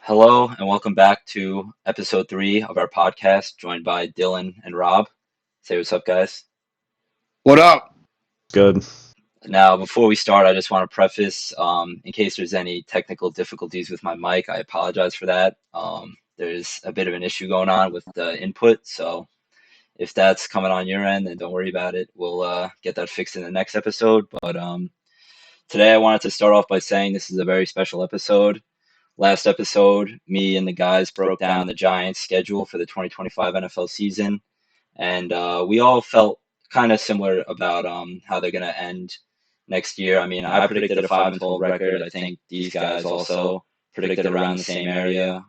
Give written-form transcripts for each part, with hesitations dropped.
Hello and welcome back to episode 3 of our podcast, joined by Dylan and Rob. Say what's up, guys. What up? Good. Now, before we start, I just want to preface, in case there's any technical difficulties with my mic, I apologize for that. There's a bit of an issue going on with the input, so if that's coming on your end, then don't worry about it. We'll get that fixed in the next episode. But today I wanted to start off by saying this is a very special episode. Last episode, me and the guys broke down the Giants' schedule for the 2025 NFL season, and we all felt kind of similar about how they're going to end next year. I mean, I predicted a 5-12 record. I think these guys also predicted around the same area.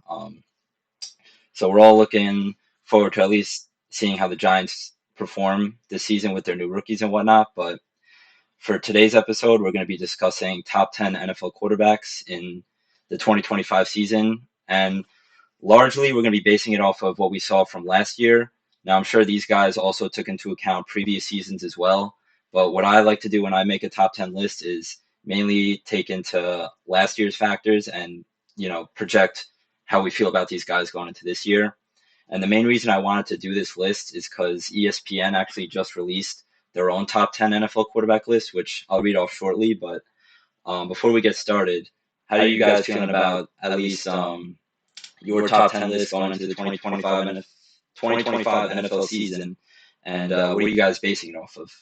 So we're all looking forward to at least seeing how the Giants perform this season with their new rookies and whatnot. But for today's episode, we're going to be discussing top 10 NFL quarterbacks in the 2025 season. And largely, we're going to be basing it off of what we saw from last year. Now, I'm sure these guys also took into account previous seasons as well. But what I like to do when I make a top 10 list is mainly take into last year's factors and, project how we feel about these guys going into this year. And the main reason I wanted to do this list is because ESPN actually just released their own top 10 NFL quarterback list, which I'll read off shortly. But before we get started, how are you guys feeling about at least your top 10 list going into the 2025 NFL season? And what are you guys basing it off of?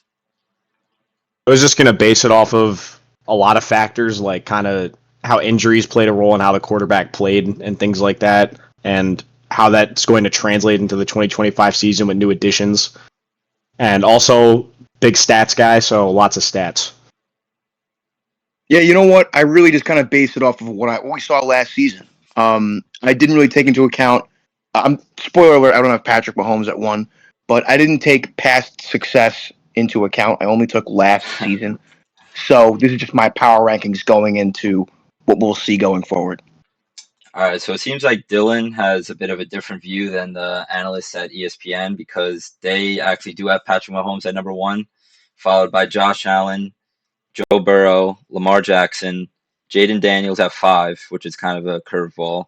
I was just going to base it off of a lot of factors, like kind of how injuries played a role in how the quarterback played and things like that, and how that's going to translate into the 2025 season with new additions. And also, big stats guy, so lots of stats. Yeah, you know what? I really just kind of base it off of what we saw last season. I didn't really take into account. Spoiler alert: I don't have Patrick Mahomes at 1, but I didn't take past success into account. I only took last season. So this is just my power rankings going into what we'll see going forward. All right, so it seems like Dylan has a bit of a different view than the analysts at ESPN because they actually do have Patrick Mahomes at number 1, followed by Josh Allen, Joe Burrow, Lamar Jackson, Jaden Daniels at 5, which is kind of a curveball,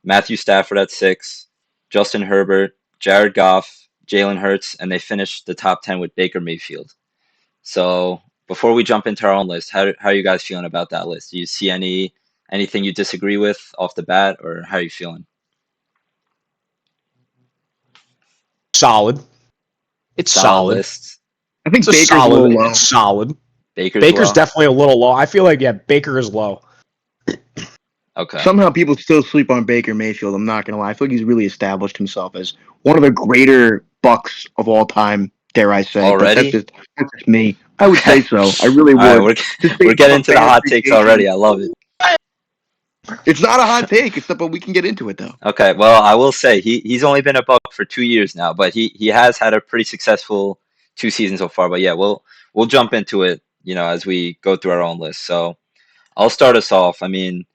Matthew Stafford at 6, Justin Herbert, Jared Goff, Jalen Hurts, and they finished the top 10 with Baker Mayfield. So before we jump into our own list, how are you guys feeling about that list? Do you see anything you disagree with off the bat, or how are you feeling? Solid. It's solid. List. I think It's Baker's solid. a little low. It's solid. Baker's low? Definitely a little low. I feel like, Baker is low. Okay. Somehow people still sleep on Baker Mayfield. I'm not going to lie. I feel like he's really established himself as one of the greater Bucks of all time, dare I say. Already? But that's just me. I would say so. I really would. All right, we're getting into the hot takes already. I love it. It's not a hot take, but we can get into it, though. Okay, well, I will say he's only been a Buck for 2 years now, but he has had a pretty successful 2 seasons so far. But yeah, we'll jump into it, as we go through our own list. So I'll start us off. I mean,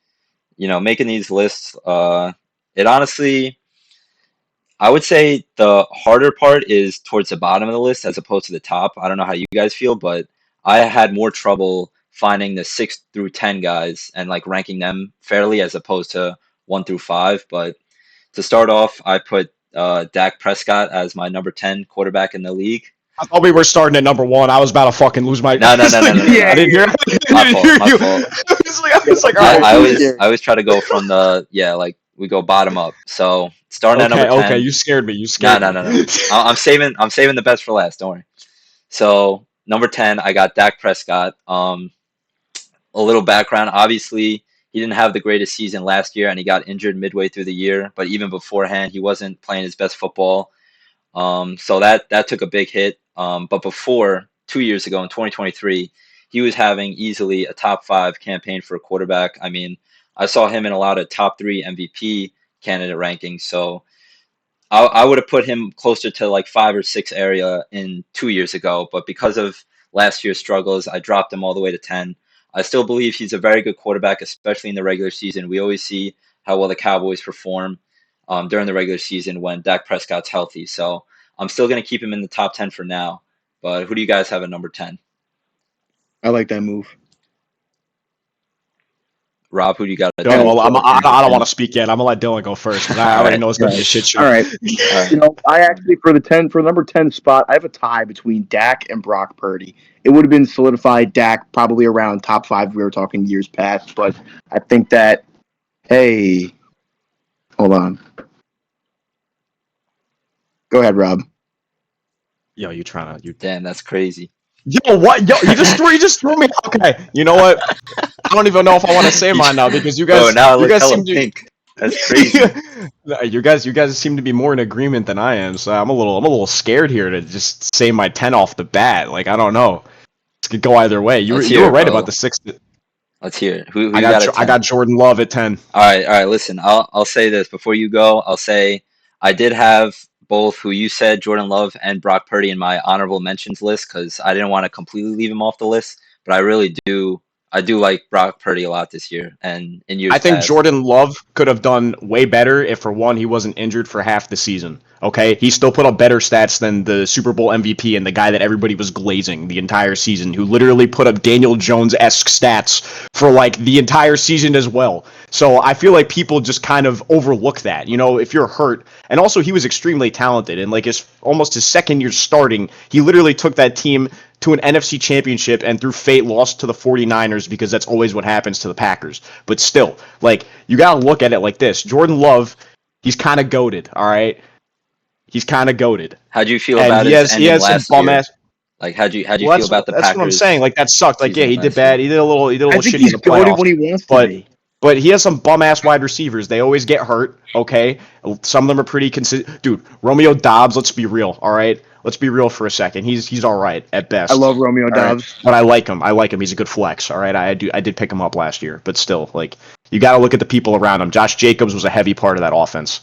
making these lists, it honestly, I would say the harder part is towards the bottom of the list as opposed to the top. I don't know how you guys feel, but I had more trouble finding the 6 through 10 guys and like ranking them fairly as opposed to 1 through 5. But to start off, I put Dak Prescott as my number 10 quarterback in the league. I thought we were starting at number 1. I was about to fucking lose my. No. I didn't hear. My fault. I was like, all right. I always try to go from the we go bottom up. So starting at number 10. Okay, you scared me. No. I'm saving the best for last. Don't worry. So number 10, I got Dak Prescott. A little background. Obviously, he didn't have the greatest season last year, and he got injured midway through the year. But even beforehand, he wasn't playing his best football. So that took a big hit. But before 2 years ago in 2023, he was having easily a top 5 campaign for a quarterback. I mean, I saw him in a lot of top 3 MVP candidate rankings. So I would have put him closer to like 5 or 6 area in 2 years ago. But because of last year's struggles, I dropped him all the way to 10. I still believe he's a very good quarterback, especially in the regular season. We always see how well the Cowboys perform during the regular season when Dak Prescott's healthy. So I'm still going to keep him in the top 10 for now. But who do you guys have at number 10? I like that move. Rob, who do you got? Go ahead. Well, I don't want to speak yet. I'm gonna let Dylan go first, but I already know it's gonna be a shit show. All right. All right. You know, I actually for the number 10 spot, I have a tie between Dak and Brock Purdy. It would have been solidified Dak probably around top 5. We were talking years past, but I think that hey, hold on. Go ahead, Rob. Yo, you trying to? Damn, that's crazy. Yo, what? Yo, you just threw me. Okay, you know what? I don't even know if I want to say mine now because you guys. Oh, now it you looks guys hella seem to. pink. That's crazy. you guys seem to be more in agreement than I am, so I'm a little scared here to just say my 10 off the bat. Like I don't know. This could go either way. You Let's were hear it, right bro. about the 6. Let's hear it. Who you got at 10? I got Jordan Love at 10. All right. Listen, I'll say this before you go. I'll say I did have both who you said, Jordan Love and Brock Purdy, in my honorable mentions list because I didn't want to completely leave him off the list. But I really do. I do like Brock Purdy a lot this year and in years I think past. Jordan Love could have done way better if, for one, he wasn't injured for half the season. Okay, he still put up better stats than the Super Bowl MVP and the guy that everybody was glazing the entire season, who literally put up Daniel Jones-esque stats for like the entire season as well. So I feel like people just kind of overlook that. You know, if you're hurt, and also he was extremely talented, and like almost his second year starting, he literally took that team to an NFC championship and through fate lost to the 49ers because that's always what happens to the Packers. But still, like, you got to look at it like this. Jordan Love, he's kind of goated, all right? He's kind of goated. How'd you feel And about he his has ending some last bum year? ass. Like, how'd you Well, feel about the that's what I'm Packers saying. Like, that sucked. Like, yeah, season he did last year? bad. He did a little I think shitty in he's the goated playoffs. when he wants to But be. but he has some bum ass wide receivers. They always get hurt. Okay, some of them are pretty consistent. Dude, Romeo Dobbs. Let's be real. All right, let's be real for a second. He's all right at best. I love Romeo All right, Dobbs. but I like him. He's a good flex. All right, I did pick him up last year, but still, like, you got to look at the people around him. Josh Jacobs was a heavy part of that offense,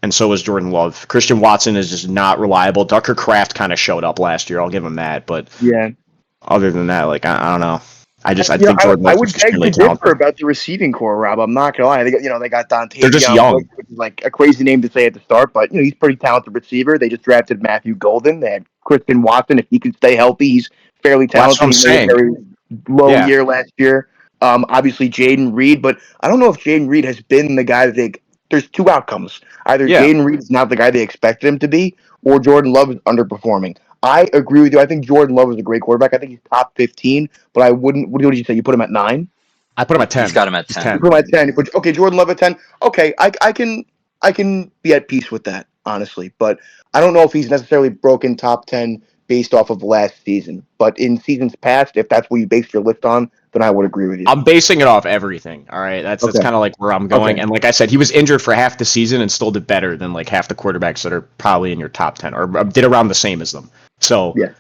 and so was Jordan Love. Christian Watson is just not reliable. Tucker Kraft kind of showed up last year. I'll give him that, but Yeah. other than that, like, I don't know. I You know, think Jordan I Love's would beg extremely to differ talented. about the receiving core, Rob. I'm not gonna lie. They got Dante They're just young. which is like a crazy name to say at the start, but he's a pretty talented receiver. They just drafted Matthew Golden. They had Christian Watson. If he can stay healthy, he's fairly Well, that's talented. what I'm He made a saying. very low Yeah. year last year. Obviously Jaden Reed, but I don't know if Jaden Reed has been the guy that there's two outcomes. Either Yeah. Jaden Reed is not the guy they expected him to be, or Jordan Love is underperforming. I agree with you. I think Jordan Love is a great quarterback. I think he's top 15, but I wouldn't. What did you say? You put him at 9? I put him at 10. He's got him at He's 10. You put him at 10. Okay, Jordan Love at 10. Okay, I can be at peace with that, honestly. But I don't know if he's necessarily broken top 10 based off of last season. But in seasons past, if that's what you based your list on, then I would agree with you. I'm basing it off everything. All right, that's Okay. kind of like where I'm going. Okay. And like I said, he was injured for half the season and still did better than like half the quarterbacks that are probably in your top 10 or did around the same as them. So Yeah.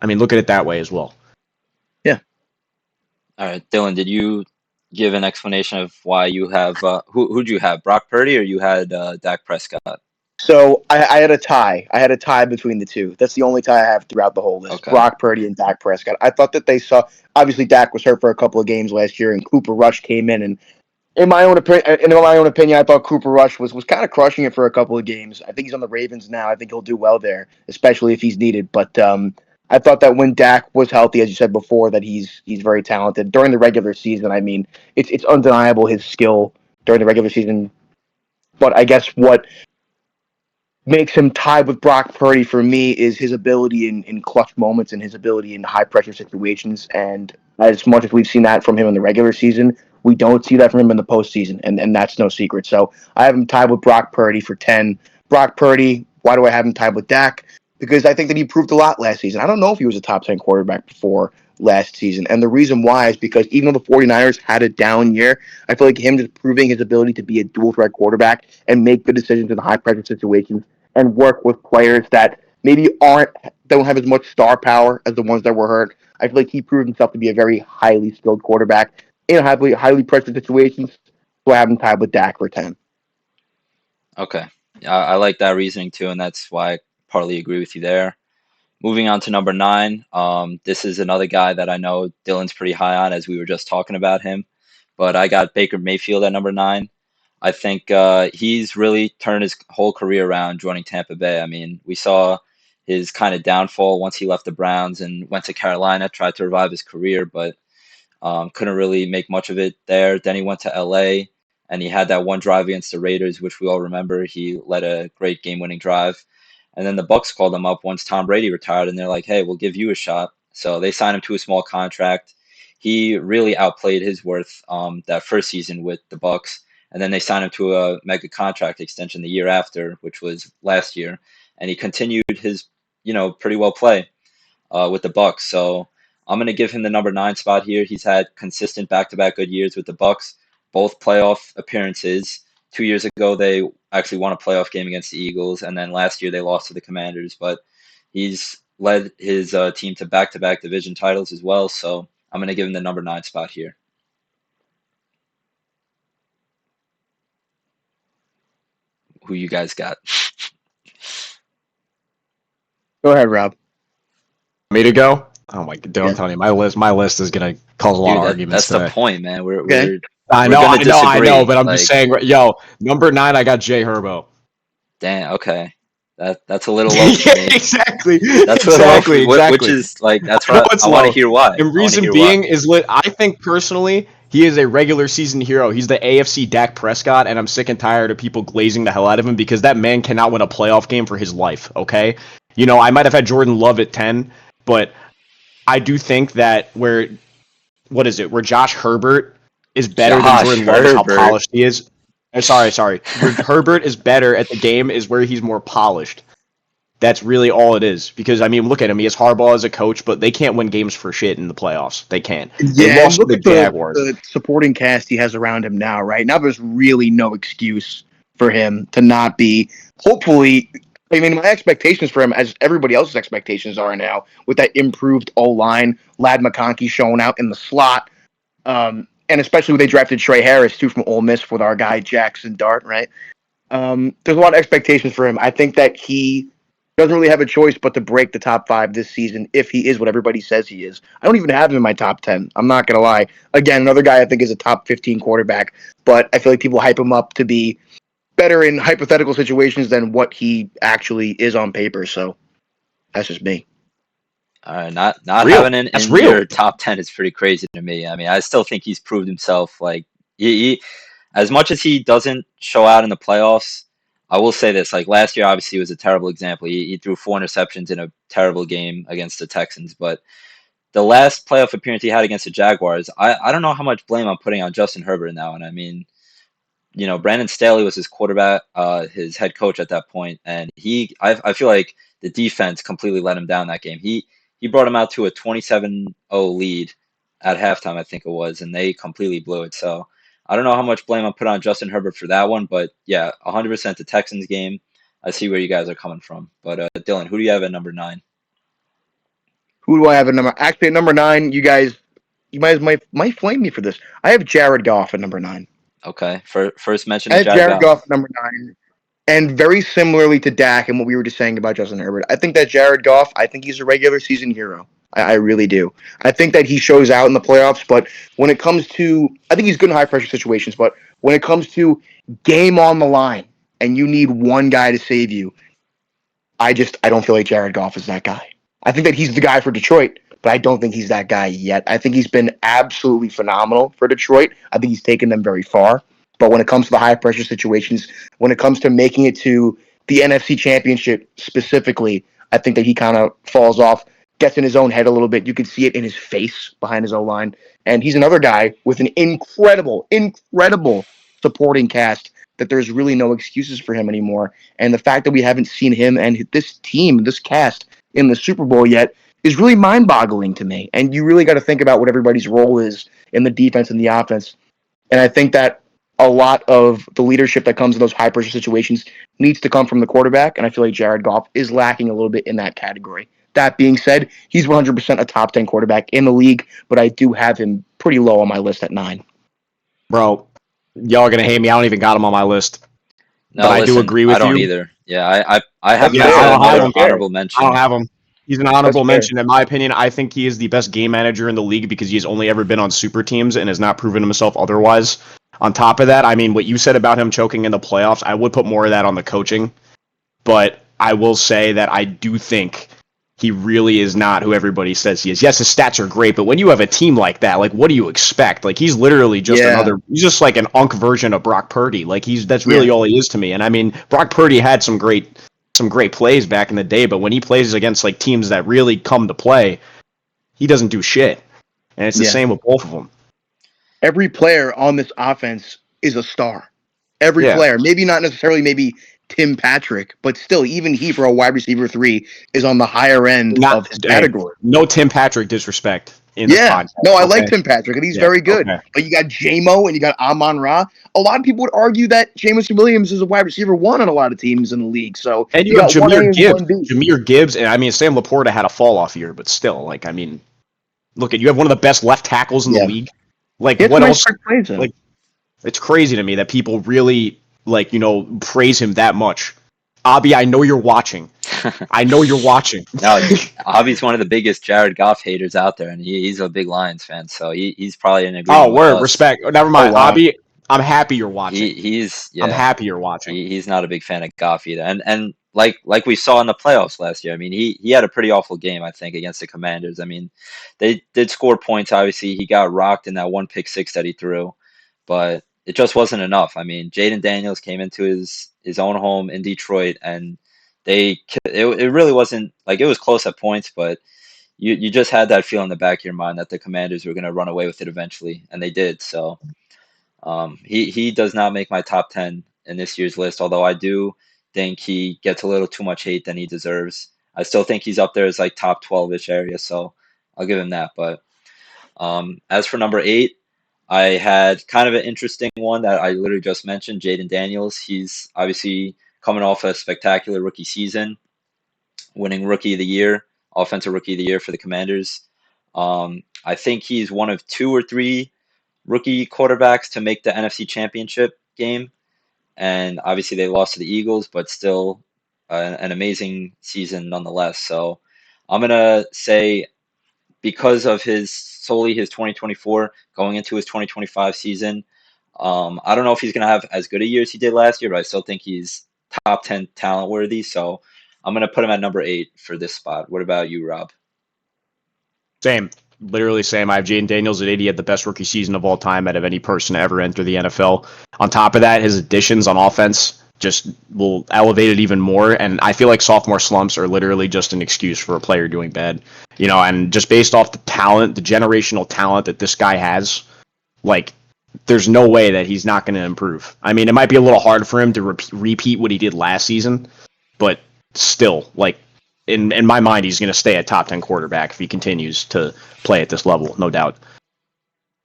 I mean, look at it that way as well. All right, Dylan, did you give an explanation of why you have who'd you have, Brock Purdy, or you had Dak Prescott? So I had a tie. I had a tie between the two. That's the only tie I have throughout the whole list. Okay. Brock Purdy and Dak Prescott. I thought that they saw. Obviously, Dak was hurt for a couple of games last year, and Cooper Rush came in. And in my own opinion, I thought Cooper Rush was kind of crushing it for a couple of games. I think he's on the Ravens now. I think he'll do well there, especially if he's needed. But I thought that when Dak was healthy, as you said before, that he's very talented during the regular season. I mean, it's undeniable his skill during the regular season. But I guess what makes him tied with Brock Purdy for me is his ability in clutch moments and his ability in high pressure situations. And as much as we've seen that from him in the regular season, we don't see that from him in the postseason, and that's no secret. So I have him tied with Brock Purdy for 10. Brock Purdy, why do I have him tied with Dak? Because I think that he proved a lot last season. I don't know if he was a top 10 quarterback before last season. And the reason why is because even though the 49ers had a down year, I feel like him just proving his ability to be a dual threat quarterback and make good decisions in high pressure situations and work with players that maybe don't have as much star power as the ones that were hurt. I feel like he proved himself to be a very highly skilled quarterback in highly pressured situations. So I have him tied with Dak for 10. Okay, I like that reasoning too, and that's why I partly agree with you there. Moving on to number 9. This is another guy that I know Dylan's pretty high on, as we were just talking about him. But I got Baker Mayfield at number 9. I think he's really turned his whole career around joining Tampa Bay. I mean, we saw his kind of downfall once he left the Browns and went to Carolina, tried to revive his career. But Couldn't really make much of it there. Then he went to LA and he had that one drive against the Raiders, which we all remember. He led a great game-winning drive. And then the Bucks called him up once Tom Brady retired, and they're like, "Hey, we'll give you a shot." So they signed him to a small contract. He really outplayed his worth that first season with the Bucks, and then they signed him to a mega contract extension the year after, which was last year, and he continued his pretty well play with the Bucks. So I'm going to give him the number 9 spot here. He's had consistent back-to-back good years with the Bucks, both playoff appearances. 2 years ago, they actually won a playoff game against the Eagles, and then last year they lost to the Commanders. But he's led his team to back-to-back division titles as well. So I'm going to give him the number 9 spot here. Who you guys got? Go ahead, Rob. Me to go? Oh my god, Yeah. I'm telling you, my list is gonna cause a lot of arguments That's today. the point, man. Okay. I we're know, gonna I know, disagree, but I'm just saying, yo, number 9, I got Jay Herbo. Damn, okay. That's a little low for Yeah, me. exactly. That's a little low for exactly, me. exactly. Which is like that's I know what it's I want to low. hear why. And reason being is I think personally he is a regular season hero. He's the AFC Dak Prescott, and I'm sick and tired of people glazing the hell out of him because that man cannot win a playoff game for his life, okay? I might have had Jordan Love at 10, but I do think that where Josh Herbert is better than Jordan Love is how polished he is. Sorry. Where Herbert is better at the game is where he's more polished. That's really all it is. Because, I mean, look at him. He has Harbaugh as a coach, but they can't win games for shit in the playoffs. They can't. They Yeah, and lost to look the at Jaguars. the supporting cast he has around him now, right? Now there's really no excuse for him to not be, hopefully, I mean, my expectations for him, as everybody else's expectations are now, with that improved O-line, Lad McConkey showing out in the slot, and especially when they drafted Trey Harris, too, from Ole Miss with our guy Jackson Dart, right? There's a lot of expectations for him. I think that he doesn't really have a choice but to break the top 5 this season if he is what everybody says he is. I don't even have him in my top 10. I'm not going to lie. Again, another guy I think is a top 15 quarterback, but I feel like people hype him up to be better in hypothetical situations than what he actually is on paper. So that's just me. Not Real. having it That's in real. your top 10 is pretty crazy to me. I mean, I still think he's proved himself. Like he as much as he doesn't show out in the playoffs, I will say this: like last year, obviously, was a terrible example. He threw 4 interceptions in a terrible game against the Texans. But the last playoff appearance he had against the Jaguars, I don't know how much blame I'm putting on Justin Herbert now. And I mean, Brandon Staley was his quarterback, his head coach at that point, and I feel like the defense completely let him down that game. He brought him out to a 27-0 lead at halftime, I think it was, and they completely blew it. So I don't know how much blame I put on Justin Herbert for that one, but yeah, 100% the Texans game. I see where you guys are coming from. But Dylan, who do you have at number 9? Who do I have at number? Actually, at number 9, you guys might flame me for this. I have Jared Goff at number 9. Okay, first mention I of have Jared Jared Goff at number 9. And very similarly to Dak and what we were just saying about Justin Herbert, I think that Jared Goff, I think he's a regular season hero. I really do. I think that he shows out in the playoffs, but when it comes to, I think he's good in high pressure situations, but when it comes to game on the line and you need one guy to save you, I don't feel like Jared Goff is that guy. I think that he's the guy for Detroit, but I don't think he's that guy yet. I think he's been absolutely phenomenal for Detroit. I think he's taken them very far. But when it comes to the high pressure situations, when it comes to making it to the NFC Championship specifically, I think that he kind of falls off, gets in his own head a little bit. You can see it in his face behind his O-line. And he's another guy with an incredible supporting cast that there's really no excuses for him anymore. And the fact that we haven't seen him and this team, this cast in the Super Bowl yet is really mind-boggling to me. And you really got to think about what everybody's role is in the defense and the offense. And I think that a lot of the leadership that comes in those high-pressure situations needs to come from the quarterback, and I feel like Jared Goff is lacking a little bit in that category. That being said, he's 100% a top 10 quarterback in the league, but I do have him pretty low on my list at 9. Bro, y'all are going to hate me. I don't even got him on my list. No, but listen, I do agree with you. I don't either. Yeah, I have him Yeah, as I don't another have him. honorable mention. I don't have him. He's an honorable That's fair. mention. In my opinion, I think he is the best game manager in the league because he's only ever been on super teams and has not proven himself otherwise. On top of that, I mean, what you said about him choking in the playoffs, I would put more of that on the coaching. But I will say that I do think he really is not who everybody says he is. Yes, his stats are great, but when you have a team like that, like, what do you expect? Like, he's literally just he's just like an unk version of Brock Purdy. Like, that's really all he is to me. And I mean, Brock Purdy had some great plays back in the day, but when he plays against like teams that really come to play, he doesn't do shit. And it's the same with both of them. Every player on this offense is a star. Every player, maybe not necessarily Tim Patrick, but still, even he for a wide receiver 3 is on the higher end of his category. No Tim Patrick disrespect in this podcast. No, I like Tim Patrick, and he's very good. Okay. But you got J-Mo and you got Amon-Ra. A lot of people would argue that Jameson Williams is a wide receiver 1 on a lot of teams in the league. So and you have Jahmyr Gibbs, and I mean Sam Laporta had a fall off year, but still, like, I mean, look, you have one of the best left tackles in the league. Like, what else? Like, it's crazy to me that people really, like, praise him that much. Abby, I know you're watching. No, Abby's one of the biggest Jared Goff haters out there, and he's a big Lions fan, so he's probably in agreement. Oh, word, respect. Never mind, wow. Abby. I'm happy you're watching. I'm happy you're watching. He's not a big fan of Goff either, and like we saw in the playoffs last year. I mean, he had a pretty awful game, I think, against the Commanders. I mean, they did score points. Obviously, he got rocked in that one pick six that he threw, but it just wasn't enough. I mean, Jaden Daniels came into his own home in Detroit, and it really wasn't like it was close at points, but you just had that feel in the back of your mind that the Commanders were going to run away with it eventually, and they did. So he does not make my top 10 in this year's list, although I do think he gets a little too much hate than he deserves. I still think he's up there as like top 12-ish area, so I'll give him that. But as for number 8, I had kind of an interesting one that I literally just mentioned, Jaden Daniels. He's obviously coming off a spectacular rookie season, winning Rookie of the Year, Offensive Rookie of the Year for the Commanders. I think he's one of 2 or 3 rookie quarterbacks to make the NFC Championship game. And obviously they lost to the Eagles, but still an amazing season nonetheless. So I'm going to say because of solely his 2024 going into his 2025 season, I don't know if he's going to have as good a year as he did last year, but I still think he's top 10 talent worthy. So I'm going to put him at number 8 for this spot. What about you, Rob? Same. Literally same. I have Jaden Daniels at 80 at the best rookie season of all time out of any person to ever enter the NFL. On top of that, his additions on offense just will elevate it even more. And I feel like sophomore slumps are literally just an excuse for a player doing bad. And just based off the talent, the generational talent that this guy has, like, there's no way that he's not going to improve. I mean, it might be a little hard for him to repeat what he did last season, but still, like, in my mind, he's going to stay a top 10 quarterback if he continues to play at this level, no doubt.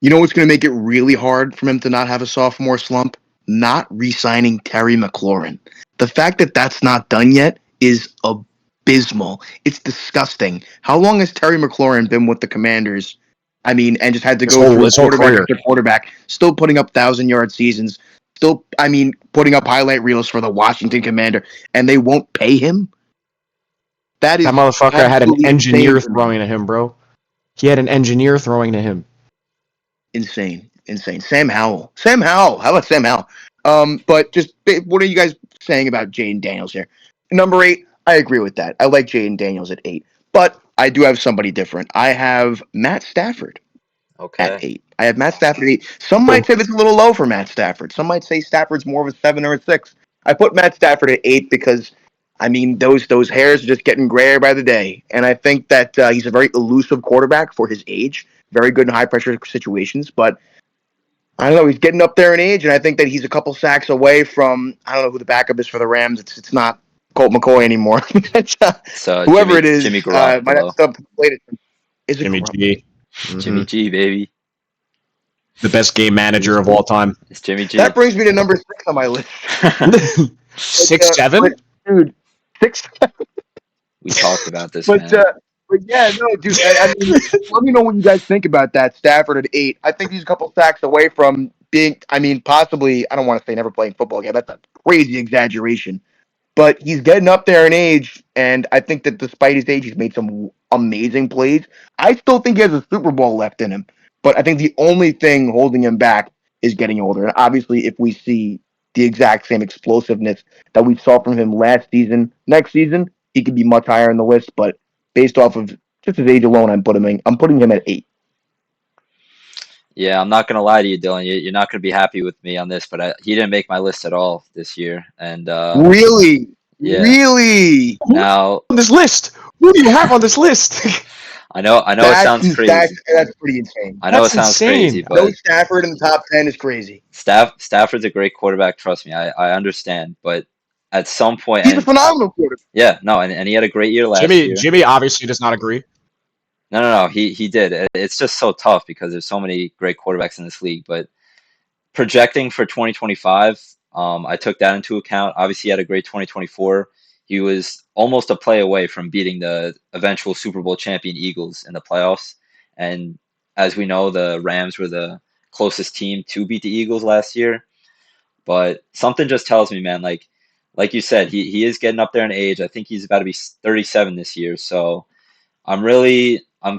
You know what's going to make it really hard for him to not have a sophomore slump? Not re-signing Terry McLaurin. The fact that that's not done yet is abysmal. It's disgusting. How long has Terry McLaurin been with the Commanders? I mean, and just had to go through quarterback after quarterback, still putting up 1,000-yard seasons, still, I mean, putting up highlight reels for the Washington Commander, and they won't pay him? That motherfucker had an engineer throwing to him, bro. He had an engineer throwing to him. Insane. Sam Howell. How about Sam Howell? But just, what are you guys saying about Jaden Daniels here? Number 8, I agree with that. I like Jaden Daniels at 8. But I do have somebody different. I have Matt Stafford at 8. I have Matt Stafford at 8. Some might say it's a little low for Matt Stafford. Some might say Stafford's more of a 7 or a 6. I put Matt Stafford at 8 because, I mean, those hairs are just getting grayer by the day. And I think that he's a very elusive quarterback for his age. Very good in high-pressure situations. But I don't know. He's getting up there in age, and I think that he's a couple sacks away from, I don't know who the backup is for the Rams. It's not Colt McCoy anymore. Whoever it is, Jimmy Garoppolo. might have to play it. Is it Jimmy G? Mm-hmm. Jimmy G, baby. The best game manager of all time. It's Jimmy G. That brings me to number 6 on my list. 6'7"? Dude, 6'7". We talked about this, but yeah, no, dude. I mean, let me know what you guys think about that. Stafford at 8. I think he's a couple sacks away from being, I mean, possibly, I don't want to say never playing football again. That's a crazy exaggeration. But he's getting up there in age, and I think that despite his age, he's made some amazing plays. I still think he has a Super Bowl left in him. But I think the only thing holding him back is getting older. And obviously, if we see the exact same explosiveness that we saw from him last season, next season, he could be much higher in the list. But based off of just his age alone, I'm putting him at 8. Yeah, I'm not gonna lie to you, Dylan. You're not gonna be happy with me on this, but he didn't make my list at all this year. And Really? yeah. Really? Now On this list, who do you have on this list? I know it sounds crazy. That's pretty insane. I know That's it sounds insane. crazy, No but Stafford in the top 10 is crazy. Stafford's a great quarterback. Trust me, I understand. But at some point, He's a phenomenal quarterback. yeah, no, and he had a great year last year. Jimmy obviously does not agree. No, he did. It's just so tough because there's so many great quarterbacks in this league. But projecting for 2025, I took that into account. Obviously, he had a great 2024. He was almost a play away from beating the eventual Super Bowl champion Eagles in the playoffs. And as we know, the Rams were the closest team to beat the Eagles last year. But something just tells me, man, like you said, he is getting up there in age. I think he's about to be 37 this year. So I'm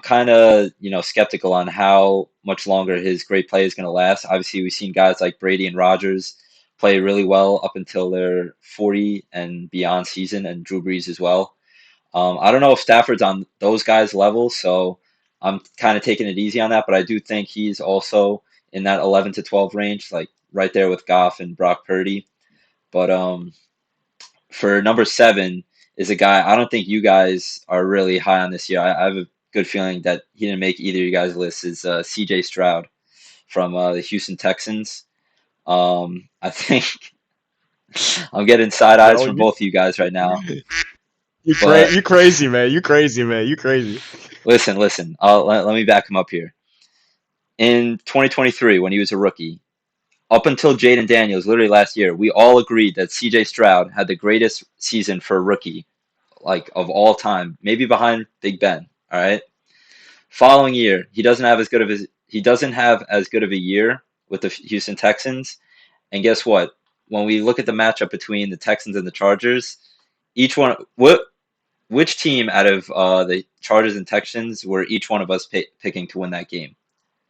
kind of, skeptical on how much longer his great play is going to last. Obviously, we've seen guys like Brady and Rodgers play really well up until their 40 and beyond season, and Drew Brees as well. I don't know if Stafford's on those guys' level, so I'm kind of taking it easy on that, but I do think he's also in that 11 to 12 range, like right there with Goff and Brock Purdy. But for number 7 is a guy I don't think you guys are really high on this year. I have a good feeling that he didn't make either of you guys' lists. Is C.J. Stroud from the Houston Texans. I think I'm getting side eyes from both of you guys right now. You crazy, man. You crazy. Listen. Let me back him up here. In 2023, when he was a rookie, up until Jaden Daniels, literally last year, we all agreed that C.J. Stroud had the greatest season for a rookie, like of all time, maybe behind Big Ben. All right. Following year, he doesn't have as good of a year with the Houston Texans. And guess what? When we look at the matchup between the Texans and the Chargers, which team out of the Chargers and Texans were each one of us picking to win that game?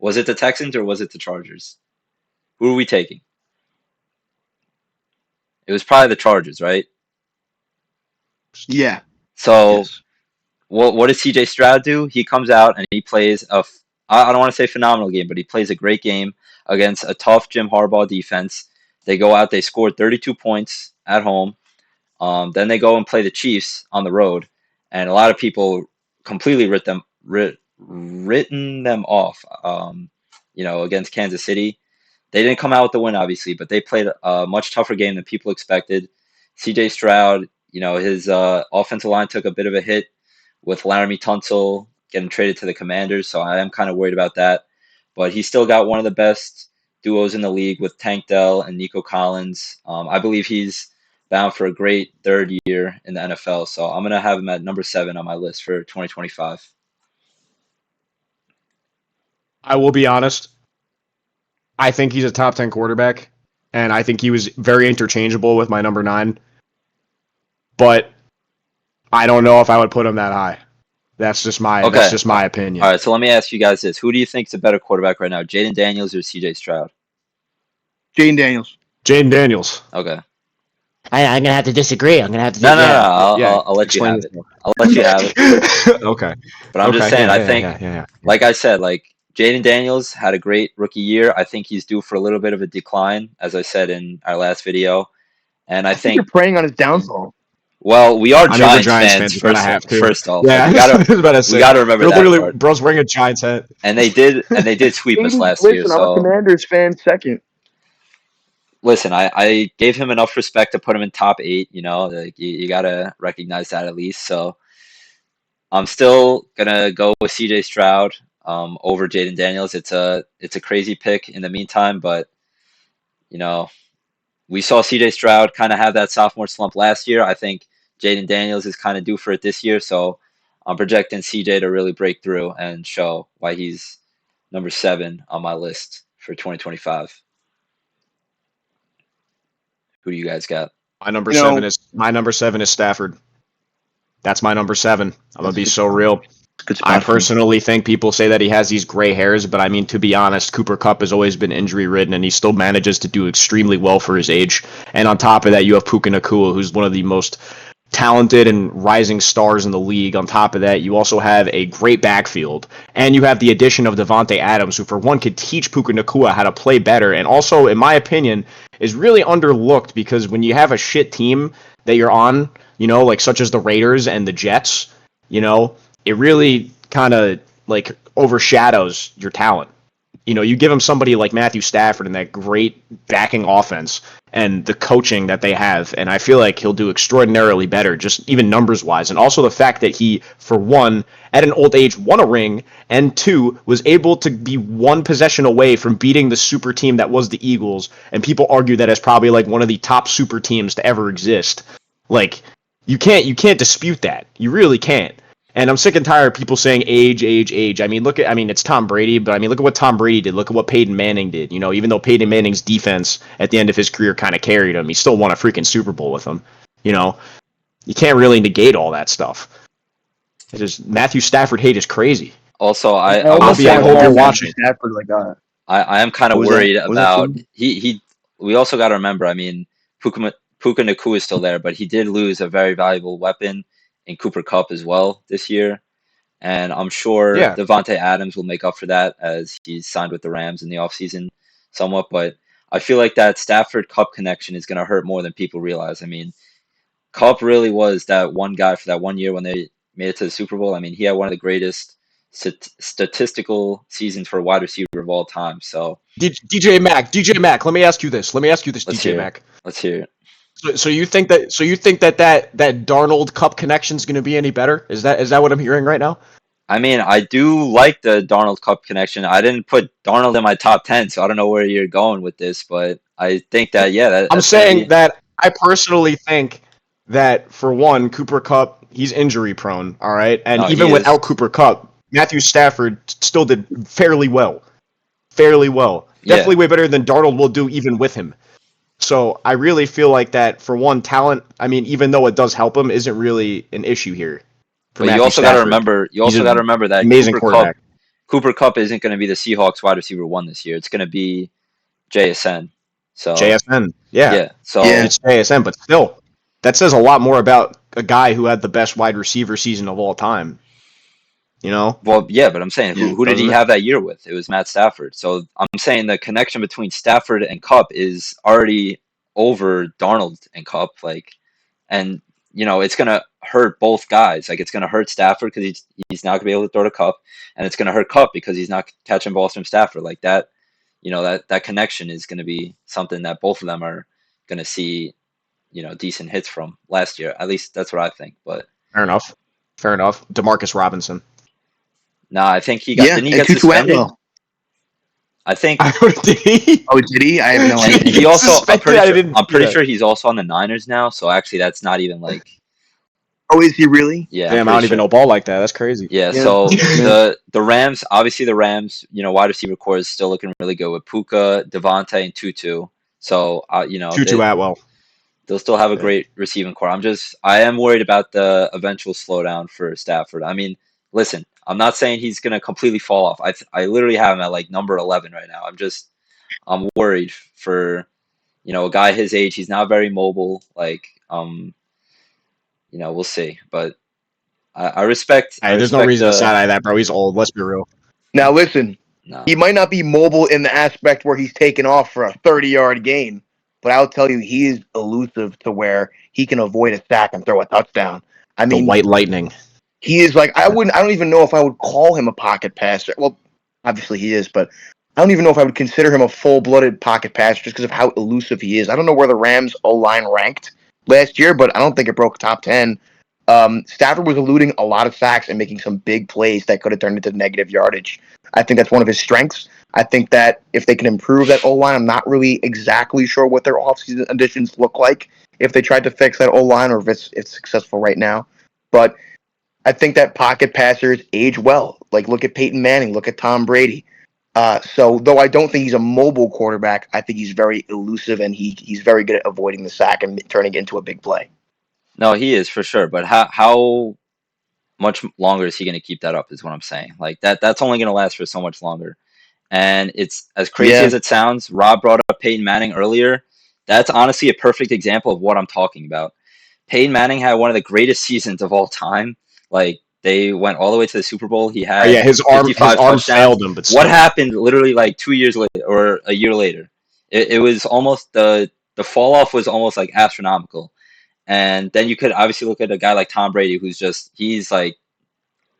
Was it the Texans or was it the Chargers? Who are we taking? It was probably the Chargers, right? Yeah. So Yes. what does CJ Stroud do? He comes out and he plays I don't want to say phenomenal game, but he plays a great game against a tough Jim Harbaugh defense. They go out, they scored 32 points at home. Then they go and play the Chiefs on the road, and a lot of people completely written them off. Against Kansas City, they didn't come out with the win, obviously, but they played a much tougher game than people expected. C.J. Stroud, his offensive line took a bit of a hit with Laramie Tunsil getting traded to the Commanders, so I am kind of worried about that. But he still got one of the best duos in the league with Tank Dell and Nico Collins. I believe he's bound for a great third year in the NFL, so I'm going to have him at number 7 on my list for 2025. I will be honest. I think he's a top 10 quarterback, and I think he was very interchangeable with my number 9. But I don't know if I would put him that high. That's just my opinion. All right, so let me ask you guys this. Who do you think is a better quarterback right now, Jaden Daniels or C.J. Stroud? Jaden Daniels. Jaden Daniels. Okay. I'm gonna have to disagree. I'm gonna have to. No. I'll let you have it. I'll let you have it. Okay. But I'm just saying, I think, yeah. like I said, Jaden Daniels had a great rookie year. I think he's due for a little bit of a decline, as I said in our last video. And I think you're preying on his downfall. Well, we are Giants fans. First off, yeah, we gotta remember that. Literally, bro's wearing a Giants hat, and they did sweep us last year. So I'm a Commanders fan second. Listen, I gave him enough respect to put him in top 8. You gotta recognize that at least. So I'm still gonna go with C.J. Stroud over Jaden Daniels. It's a crazy pick in the meantime, but we saw C.J. Stroud kind of have that sophomore slump last year. I think Jaden Daniels is kind of due for it this year, so I'm projecting C.J. to really break through and show why he's number 7 on my list for 2025. Who do you guys got? My number 7 is Stafford. That's my number 7. I'm gonna be so real. I personally think people say that he has these gray hairs, but I mean, to be honest, Cooper Kupp has always been injury-ridden, and he still manages to do extremely well for his age. And on top of that, you have Puka Nacua, who's one of the most talented and rising stars in the league. On top of that, you also have a great backfield, and you have the addition of Devontae Adams, who for one could teach Puka Nacua how to play better, and also, in my opinion, is really underlooked because when you have a shit team that you're on, like such as the Raiders and the Jets, it really kind of like overshadows your talent. You give him somebody like Matthew Stafford and that great backing offense and the coaching that they have, and I feel like he'll do extraordinarily better, just even numbers wise. And also the fact that he, for one, at an old age, won a ring, and two, was able to be one possession away from beating the super team that was the Eagles. And people argue that as probably like one of the top super teams to ever exist. Like, you can't dispute that. You really can't. And I'm sick and tired of people saying age, age, age. I mean, it's Tom Brady, but look at what Tom Brady did. Look at what Peyton Manning did. Even though Peyton Manning's defense at the end of his career kind of carried him, he still won a freaking Super Bowl with him. You can't really negate all that stuff. It is Matthew Stafford hate is crazy. Also, I almost I hope you're watching. Stafford like I am kind of What was worried that? What was that about from? he. We also got to remember. I mean, Puka Nacua is still there, but he did lose a very valuable weapon in Cooper Kupp as well this year. And I'm sure Yeah. Devontae Adams will make up for that as he's signed with the Rams in the offseason somewhat. But I feel like that Stafford Kupp connection is going to hurt more than people realize. I mean, Kupp really was that one guy for that 1 year when they made it to the Super Bowl. I mean, he had one of the greatest statistical seasons for a wide receiver of all time. So DJ Mac, let me ask you this. let's DJ hear Mac. it. Let's hear it. So you think that that Darnold Cup connection is going to be any better? Is that what I'm hearing right now? I mean, I do like the Darnold Cup connection. I didn't put Darnold in my top 10, so I don't know where you're going with this, but I think that, yeah, I'm that's saying that I personally think that for one, Cooper Kupp, he's injury prone, all right? And No, even he is. without Cooper Kupp, Matthew Stafford still did fairly well. Yeah. Definitely way better than Darnold will do even with him. So I really feel like that for one, talent, I mean, even though it does help him, isn't really an issue here. For But you Matthew also got to Stafford. remember, He's an that amazing quarterback. Cooper Kupp isn't going to be the Seahawks wide receiver 1 this year. It's going to be JSN. So JSN. Yeah. yeah. So Yeah. It's JSN, but still, that says a lot more about a guy who had the best wide receiver season of all time. well, yeah, but I'm saying who did he doesn't it? have that year with? It was Matt Stafford. So I'm saying the connection between Stafford and Kupp is already over Darnold and Kupp, and it's gonna hurt both guys. Like, it's gonna hurt Stafford because he's not gonna be able to throw the Kupp, and it's gonna hurt Kupp because he's not catching balls from Stafford like that. That connection is gonna be something that both of them are gonna see, decent hits from last year. At least that's what I think. But Fair enough. DeMarcus Robinson. nah, I think Yeah, didn't he and get Tutu suspended? Atwell. I think Did he? Oh, did he? I have no Did idea. he also. suspended? I didn't I'm see pretty that. sure he's also on the Niners now. So actually, that's not even Oh, is he really? yeah. I'm Damn, I pretty don't even sure. know ball like that. That's crazy. Yeah, Yeah. so Yeah. the Rams, obviously the Rams, wide receiver core is still looking really good with Puka, Devontae, and Tutu. So Tutu Atwell. they'll still have a Yeah. great receiving core. I am worried about the eventual slowdown for Stafford. I mean, listen, I'm not saying he's gonna completely fall off. I literally have him at number 11 right now. I'm worried for a guy his age. He's not very mobile. We'll see, but I respect. I Hey, there's no respect reason to the side eye that, bro. He's old. Let's be real. Now listen, no. he might not be mobile in the aspect where he's taken off for a 30-yard gain, but I'll tell you, he is elusive to where he can avoid a sack and throw a touchdown. I The mean, White Lightning. he is I don't even know if I would call him a pocket passer. Well, obviously he is, but I don't even know if I would consider him a full-blooded pocket passer just because of how elusive he is. I don't know where the Rams O-line ranked last year, but I don't think it broke top 10. Stafford was eluding a lot of sacks and making some big plays that could have turned into negative yardage. I think that's one of his strengths. I think that if they can improve that O-line, I'm not really exactly sure what their offseason additions look like if they tried to fix that O-line or if it's successful right now. But I think that pocket passers age well. Look at Peyton Manning, look at Tom Brady. So though I don't think he's a mobile quarterback, I think he's very elusive and he's very good at avoiding the sack and turning it into a big play. No, he is for sure. But how much longer is he going to keep that up? Is what I'm saying. That's only going to last for so much longer. And it's as crazy Yeah. as it sounds. Rob brought up Peyton Manning earlier. That's honestly a perfect example of what I'm talking about. Peyton Manning had one of the greatest seasons of all time. Like they went all the way to the Super Bowl. He had Yeah, his arm 55 touchdowns. failed him, but What still. happened literally like 2 years later or a year later? It was almost the fall off was almost like astronomical. And then you could obviously look at a guy like Tom Brady, he's like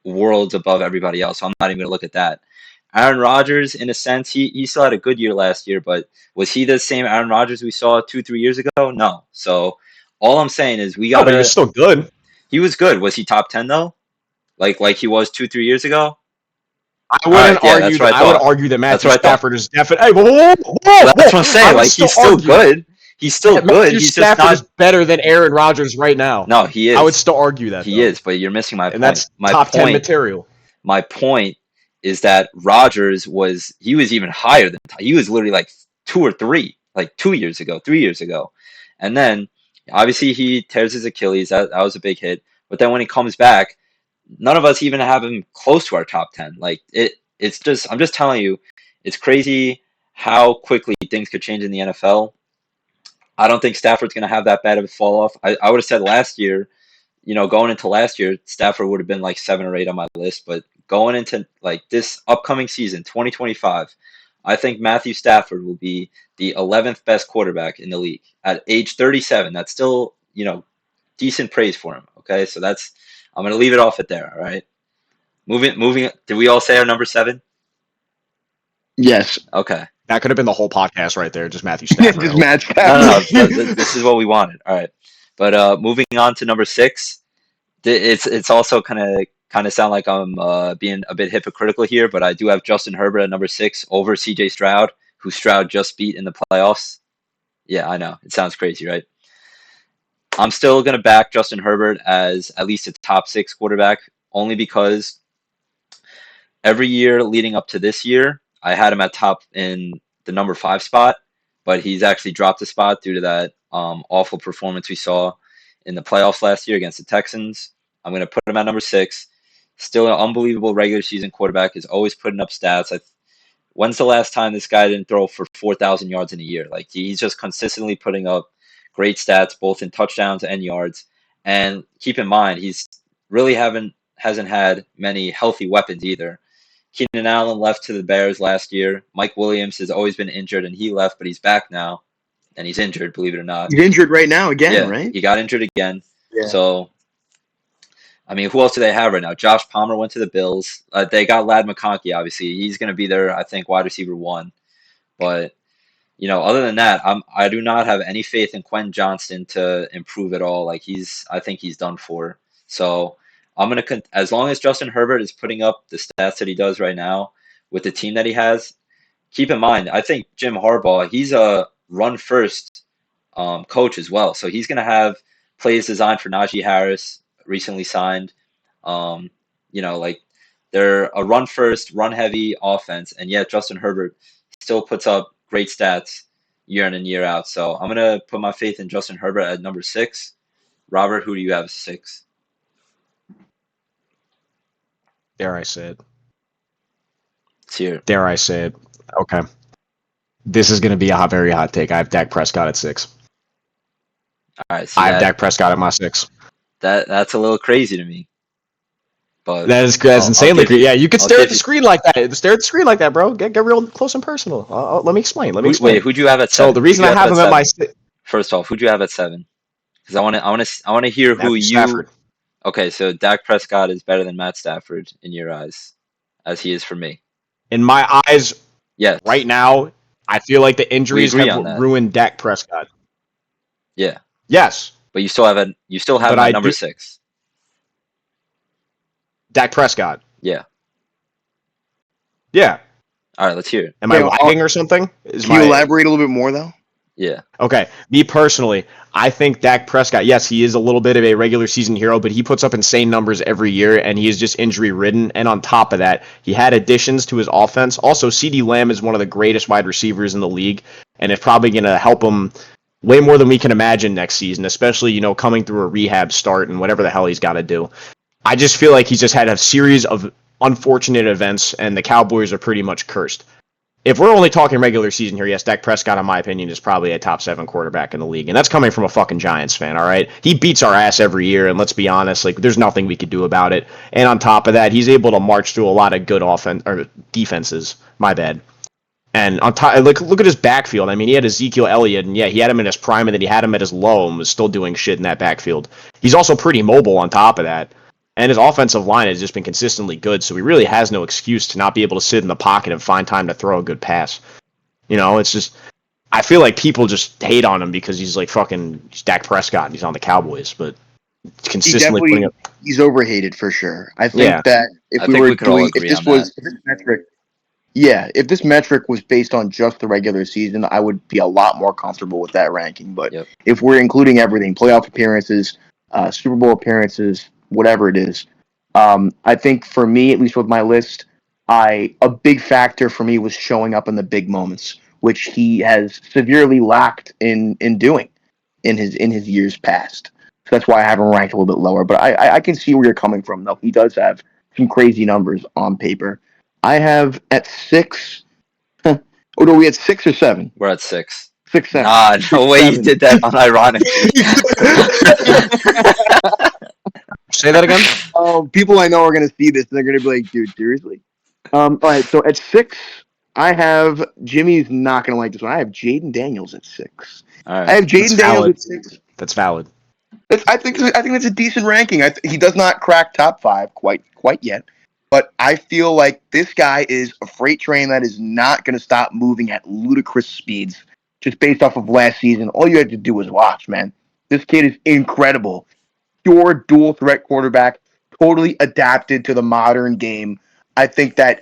worlds above everybody else. So I'm not even gonna look at that. Aaron Rodgers, in a sense, he still had a good year last year, but was he the same Aaron Rodgers we saw 2-3 years ago? No. So all I'm saying is we No, but he gotta. was still good. He was good. Was he top 10 though? Like he was 2-3 years ago? I All right, wouldn't yeah, argue. that's what I I would thought. argue that That's Matthew what I thought. Stafford is definitely. Hey, whoa! That's what I'm saying. I would Like he's still argue good. He's still that good. Matthew He's just Stafford not. is better than Aaron Rodgers right now. No, he is. I would still argue that. He though. is, but you're missing my And point. that's My top 10 point. material. My point is that Rodgers was even higher than he was literally like 2 or 3, like 2 years ago, 3 years ago, and then obviously he tears his Achilles. That was a big hit. But then when he comes back, none of us even have him close to our top 10. Like it's just I'm just telling you, it's crazy how quickly things could change in the NFL. I don't think Stafford's going to have that bad of a fall off. I would have said last year, going into last year, Stafford would have been like 7 or 8 on my list. But going into like this upcoming season, 2025, I think Matthew Stafford will be the 11th best quarterback in the league at age 37. That's still, decent praise for him. Okay, so I'm going to leave it off at there. All right, moving. Did we all say our number 7? Yes. Okay. That could have been the whole podcast right there, just Matthew Stafford. Just Matt No, Stafford. this is what we wanted. All right, but moving on to number 6. It's also kind of sound like I'm being a bit hypocritical here, but I do have Justin Herbert at number 6 over C.J. Stroud, who Stroud just beat in the playoffs. Yeah, I know it sounds crazy, right? I'm still gonna back Justin Herbert as at least a top 6 quarterback, only because every year leading up to this year, I had him at top in the number 5 spot, but he's actually dropped a spot due to that awful performance we saw in the playoffs last year against the Texans. I'm going to put him at number 6. Still an unbelievable regular season quarterback. Is always putting up stats. When's the last time this guy didn't throw for 4,000 yards in a year? Like he's just consistently putting up great stats, both in touchdowns and yards. And keep in mind, he's really hasn't had many healthy weapons either. Keenan Allen left to the Bears last year. Mike Williams has always been injured, and he left, but he's back now, and he's injured, believe it or not. He's injured right now again, Yeah, right? he got injured again. Yeah. So, I mean, who else do they have right now? Josh Palmer went to the Bills. They got Ladd McConkey, obviously. He's going to be their, I think, wide receiver 1. But, other than that, I do not have any faith in Quentin Johnston to improve at all. Like, I think he's done for. So, I'm going to, as long as Justin Herbert is putting up the stats that he does right now with the team that he has, keep in mind, I think Jim Harbaugh, he's a run-first coach as well. So he's going to have plays designed for Najee Harris, recently signed. Like they're a run-first, run-heavy offense, and yet Justin Herbert still puts up great stats year in and year out. So I'm going to put my faith in Justin Herbert at number 6. Robert, who do you have as 6? Dare I say it? It's here. Dare I say it? Okay. This is going to be a very hot take. I have Dak Prescott at 6. All right. See, I have Dak Prescott at my 6. That's a little crazy to me. But That's insanely crazy. Yeah, you could stare at the you- screen like that. Stare at the screen like that, bro. Get real close and personal. Let me explain. Wait, who'd you have at 7? So the reason I have him at my 6. First off, who'd you have at 7? Because I want to hear who Matthew you. Stafford. Okay, so Dak Prescott is better than Matt Stafford in your eyes, as he is for me. In my eyes, Yes. right now, I feel like the injuries agree on have that. ruined Dak Prescott. Yeah, Yes, but you still have him But at I number do- 6. Dak Prescott. Yeah. Yeah. All right, let's hear it. Am I Yeah, lagging or something? Can you elaborate a little bit more, though? Yeah. Okay, me personally, I think Dak Prescott, yes, he is a little bit of a regular season hero, but he puts up insane numbers every year, and he is just injury-ridden. And on top of that, he had additions to his offense. Also, CeeDee Lamb is one of the greatest wide receivers in the league, and it's probably going to help him way more than we can imagine next season, especially, coming through a rehab start and whatever the hell he's got to do. I just feel like he's just had a series of unfortunate events, and the Cowboys are pretty much cursed. if we're only talking regular season here, yes, Dak Prescott, in my opinion, is probably a top 7 quarterback in the league. And that's coming from a fucking Giants fan, all right? He beats our ass every year, and let's be honest, like, there's nothing we could do about it. And on top of that, he's able to march through a lot of good offense or defenses. My bad. And on top, look at his backfield. I mean, he had Ezekiel Elliott, and yeah, he had him in his prime, and then he had him at his low, and was still doing shit in that backfield. He's also pretty mobile on top of that, and his offensive line has just been consistently good. So he really has no excuse to not be able to sit in the pocket and find time to throw a good pass. You know, it's just I feel like people just hate on him because he's like he's Dak Prescott and he's on the Cowboys, but consistently putting up. He's overhated for sure. I think that if we could all agree on that. If this metric. Yeah, if this metric was based on just the regular season, I would be a lot more comfortable with that ranking. But if we're including everything, playoff appearances, Super Bowl appearances, whatever it is, I think for me, at least with my list, a big factor for me was showing up in the big moments, which he has severely lacked in doing in his years past. So that's why I have him ranked a little bit lower. But I can see where you're coming from, though. He does have some crazy numbers on paper. I have at 6. Oh no, we had 6 or 7. We're at 6. 6, 7. No way 7. You did that unironically. Say that again. People I know are going to see this and they're going to be like, "Dude, seriously." All right, so at 6, I have Jimmy's not going to like this one. I have Jaden Daniels at 6. All right. I have Jaden Daniels at 6. That's valid. I think that's a decent ranking. He does not crack top 5 quite yet. But I feel like this guy is a freight train that is not going to stop moving at ludicrous speeds just based off of last season. All you had to do was watch, man. This kid is incredible. Pure dual threat quarterback, totally adapted to the modern game. I think that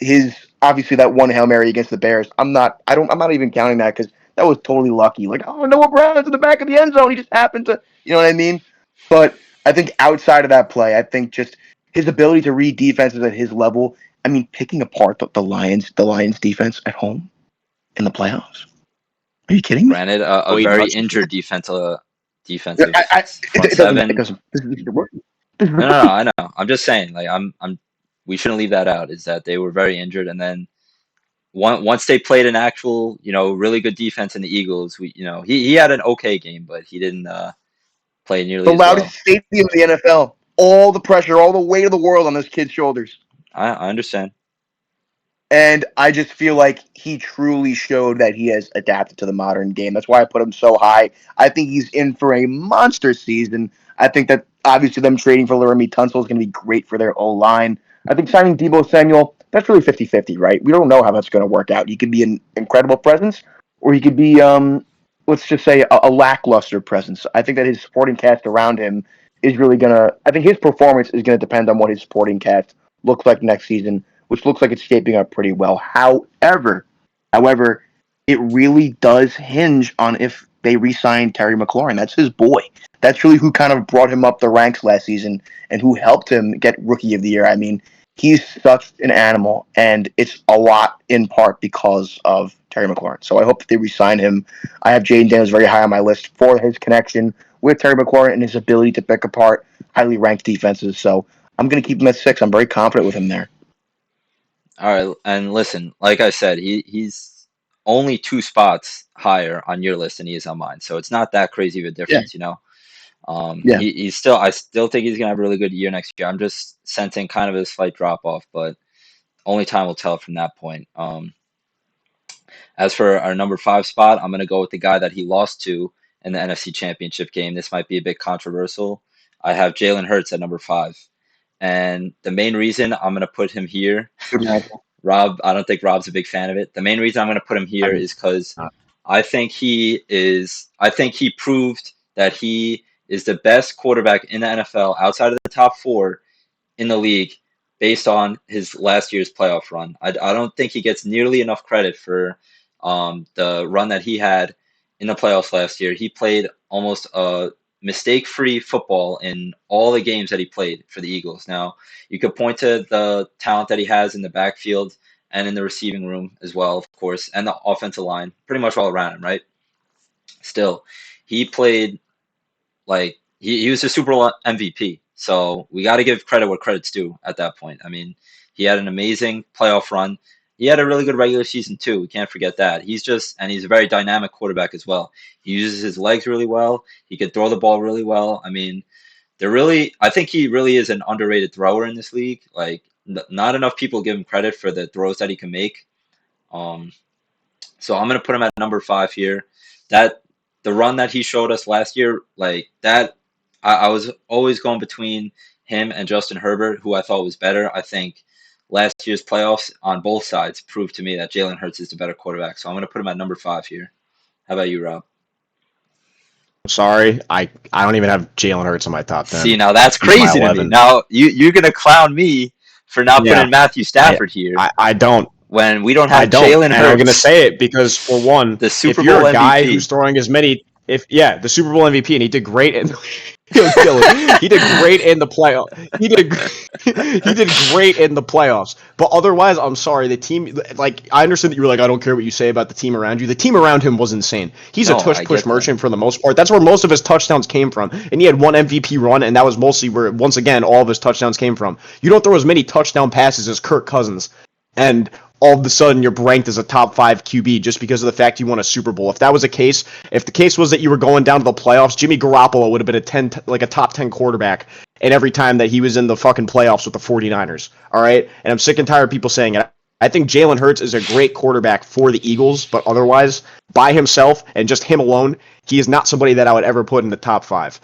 obviously that one Hail Mary against the Bears, I'm not even counting that because that was totally lucky. Like, Noah Brown is in the back of the end zone. He just happened to, you know what I mean? But I think outside of that play, I think just his ability to read defenses at his level. I mean, picking apart the Lions defense at home in the playoffs. Are you kidding me? Granted, a very injured defensive front seven. No, I know. I'm just saying, like, we shouldn't leave that out. Is that they were very injured, and then once they played an actual, really good defense in the Eagles, he had an okay game, but he didn't play nearly the loudest stadium in the NFL. All the pressure, all the weight of the world on this kid's shoulders. I understand. And I just feel like he truly showed that he has adapted to the modern game. That's why I put him so high. I think he's in for a monster season. I think that obviously them trading for Laramie Tunsil is going to be great for their O-line. I think signing Deebo Samuel, that's really 50-50, right? We don't know how that's going to work out. He could be an incredible presence, or he could be, let's just say, a lackluster presence. I think that his supporting cast around him is really going to, I think his performance is going to depend on what his supporting cast looks like next season, which looks like it's shaping up pretty well. However, it really does hinge on if they re-sign Terry McLaurin. That's his boy. That's really who kind of brought him up the ranks last season and who helped him get Rookie of the Year. I mean, he's such an animal, and it's a lot in part because of Terry McLaurin. So I hope that they re-sign him. I have Jaden Daniels very high on my list for his connection with Terry McLaurin and his ability to pick apart highly ranked defenses. So I'm going to keep him at 6. I'm very confident with him there. All right, and listen, like I said, he's only 2 spots higher on your list than he is on mine, so it's not that crazy of a difference, I still think he's gonna have a really good year next year. I'm just sensing kind of a slight drop off, but only time will tell from that point. As for our number 5 spot, I'm gonna go with the guy that he lost to in the NFC Championship game. This might be a bit controversial. I have Jalen Hurts at number 5. And the main reason I'm going to put him here, Rob, I don't think Rob's a big fan of it. The main reason I'm going to put him here is because I think he proved that he is the best quarterback in the NFL outside of the top 4 in the league based on his last year's playoff run. I don't think he gets nearly enough credit for the run that he had in the playoffs last year. He played almost a mistake-free football in all the games that he played for the Eagles. Now, you could point to the talent that he has in the backfield and in the receiving room as well, of course, and the offensive line, pretty much all around him, right? Still, he played like he was a Super Bowl MVP. So we got to give credit where credit's due at that point. I mean, he had an amazing playoff run. he had a really good regular season too. We can't forget that. He's a very dynamic quarterback as well. He uses his legs really well. He can throw the ball really well. I mean, I think he really is an underrated thrower in this league. Like, not enough people give him credit for the throws that he can make. Um, so I'm gonna put him at number 5 here. That the run that he showed us last year, like that, I was always going between him and Justin Herbert, who I thought was better. I think last year's playoffs on both sides proved to me that Jalen Hurts is the better quarterback. So I'm gonna put him at number 5 here. How about you, Rob? Sorry, I don't even have Jalen Hurts in my top 10. See, now that's He's my crazy to me. 11. Now you're gonna clown me for not Yeah. putting Matthew Stafford here I don't. when we don't I have don't. Jalen And Hurts. I'm going to say it because, for one, The Super if you're Bowl a guy MVP. who's throwing as many, the Super Bowl MVP, and he did great in. He'll kill it. He did great in the playoff. He did great in the playoffs. But otherwise, I'm sorry. The team, like, I understand that you were like, I don't care what you say about the team around you. The team around him was insane. He's No, a I tush get push that. merchant for the most part. That's where most of his touchdowns came from. And he had one MVP run, and that was mostly where, once again, all of his touchdowns came from. You don't throw as many touchdown passes as Kirk Cousins, and all of a sudden you're ranked as a top 5 QB just because of the fact you won a Super Bowl. If that was the case, if the case was that you were going down to the playoffs, Jimmy Garoppolo would have been a top 10 quarterback and every time that he was in the fucking playoffs with the 49ers. All right? And I'm sick and tired of people saying it. I think Jalen Hurts is a great quarterback for the Eagles, but otherwise, by himself and just him alone, he is not somebody that I would ever put in the top 5.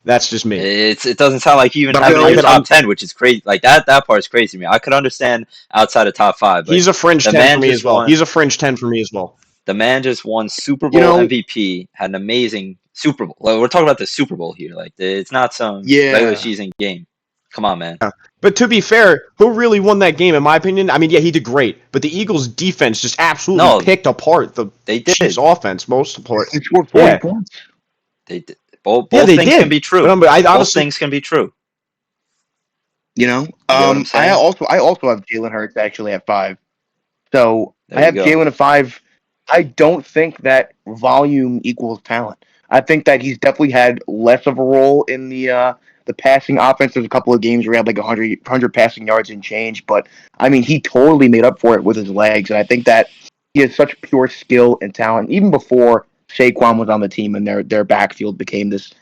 That's just me. It doesn't sound like you even But have I it feel in your like top 10, which is crazy. Like that part's crazy to me. I could understand outside of top 5, but He's a fringe the 10 man for me just as well. won. He's a fringe 10 for me as well. The man just won Super Bowl You know- MVP, had an amazing Super Bowl. Like, we're talking about the Super Bowl here. Like, it's not some Yeah. regular season game. Come on, man. But to be fair, who really won that game, in my opinion? I mean, yeah, he did great, but the Eagles' defense just absolutely No, picked apart the They did. Chiefs' offense most part. He scored 40 Yeah. points. They did. Both Yeah, they things did. can be true. But I Both honestly, things can be true. You know, what I'm saying? I also have Jalen Hurts actually at 5. So There I you have go. Jalen at 5. I don't think that volume equals talent. I think that he's definitely had less of a role in the passing offense. There's a couple of games where he had like 100 passing yards and change, but I mean he totally made up for it with his legs, and I think that he has such pure skill and talent. Even before Saquon was on the team and their backfield became this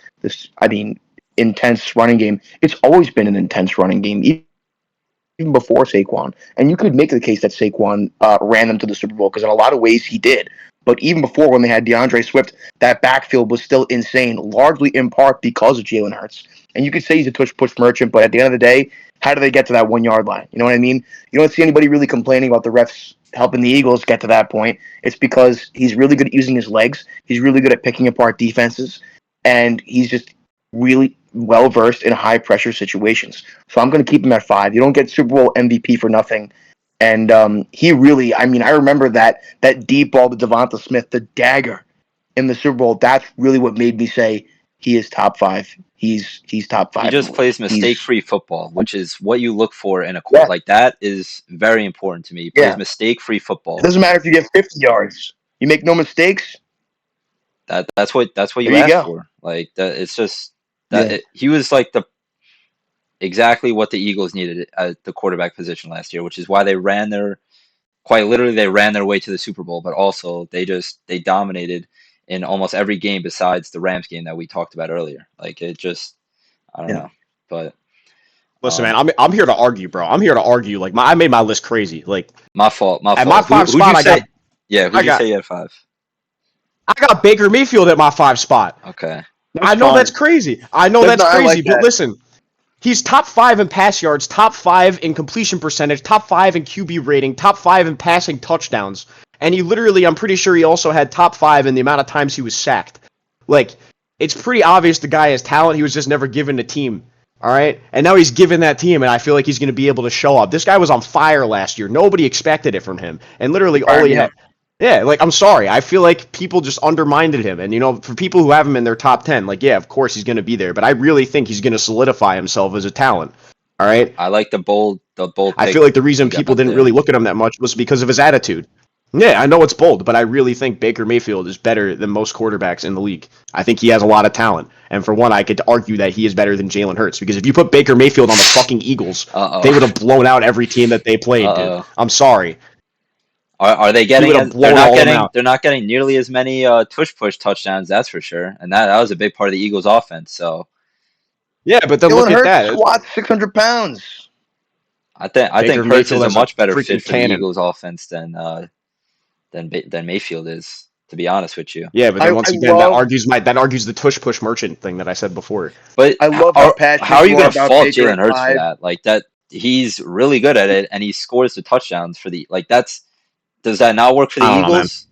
intense running game. It's always been an intense running game, even before Saquon. And you could make the case that Saquon ran them to the Super Bowl because in a lot of ways he did. But even before, when they had DeAndre Swift, that backfield was still insane, largely in part because of Jalen Hurts. And you could say he's a push merchant, but at the end of the day, how do they get to that 1 yard line? You know what I mean? You don't see anybody really complaining about the refs helping the Eagles get to that point. It's because he's really good at using his legs. He's really good at picking apart defenses. And he's just really well versed in high pressure situations. So I'm going to keep him at 5. You don't get Super Bowl MVP for nothing. And he really, I mean, I remember that deep ball to Devonta Smith, the dagger in the Super Bowl. That's really what made me say he is top 5. He's top 5. He just plays He's- mistake-free football, which is what you look for in a court. Yeah. Like, that is very important to me. He plays Yeah. mistake-free football. It doesn't matter if you get 50 yards. You make no mistakes. That's what you There you ask go. for. Like, that, it's just that Yeah. he was like exactly what the Eagles needed at the quarterback position last year, which is why they ran their way to the Super Bowl, but also they dominated in almost every game besides the Rams game that we talked about earlier. Like, it just, I don't Yeah. know, but listen, man, I'm here to argue, bro. I'm here to argue. Like, I made my list crazy. Like, my fault. at my 5 Who'd spot, you I say? got Yeah, who'd I you got- say you had 5? I got Baker Mayfield at my 5 spot. Okay. I know fine. that's crazy. I know That's that's not- I crazy, like but that. listen, he's top 5 in pass yards, top 5 in completion percentage, top 5 in QB rating, top 5 in passing touchdowns, and he literally, I'm pretty sure he also had top 5 in the amount of times he was sacked. Like, it's pretty obvious the guy has talent. He was just never given a team. All right, and now he's given that team, and I feel like he's going to be able to show up. This guy was on fire last year. Nobody expected it from him, and literally all he had. Yeah, like, I'm sorry. I feel like people just undermined him. And, you know, for people who have him in their top 10, like, yeah, of course he's going to be there. But I really think he's going to solidify himself as a talent. All right? I like the bold I pick feel like the reason you got people up didn't there. really look at him that much was because of his attitude. Yeah, I know it's bold, but I really think Baker Mayfield is better than most quarterbacks in the league. I think he has a lot of talent. And for one, I could argue that he is better than Jalen Hurts. Because if you put Baker Mayfield on the fucking Eagles, Uh-oh. they would have blown out every team that they played, dude. Uh-oh. I'm sorry. Are they He getting? would have blown all of them out. They're not getting nearly as many tush push touchdowns. That's for sure. And that was a big part of the Eagles' offense. So Yeah, but then Jalen look at Hurts that. squats 600 pounds. I Baker think Hurts is Mayfield a has a much better freaking fit for the cannon. Eagles' offense than Mayfield is. To be honest with you. Yeah, but then once I again, love- that argues the tush push merchant thing that I said before. But I love how passionate how are you you are going to about fault Baker Jalen at Hurts for 5. that? Like that, he's really good at it, and he scores the touchdowns for the like. Does that not work for the I don't know, Eagles?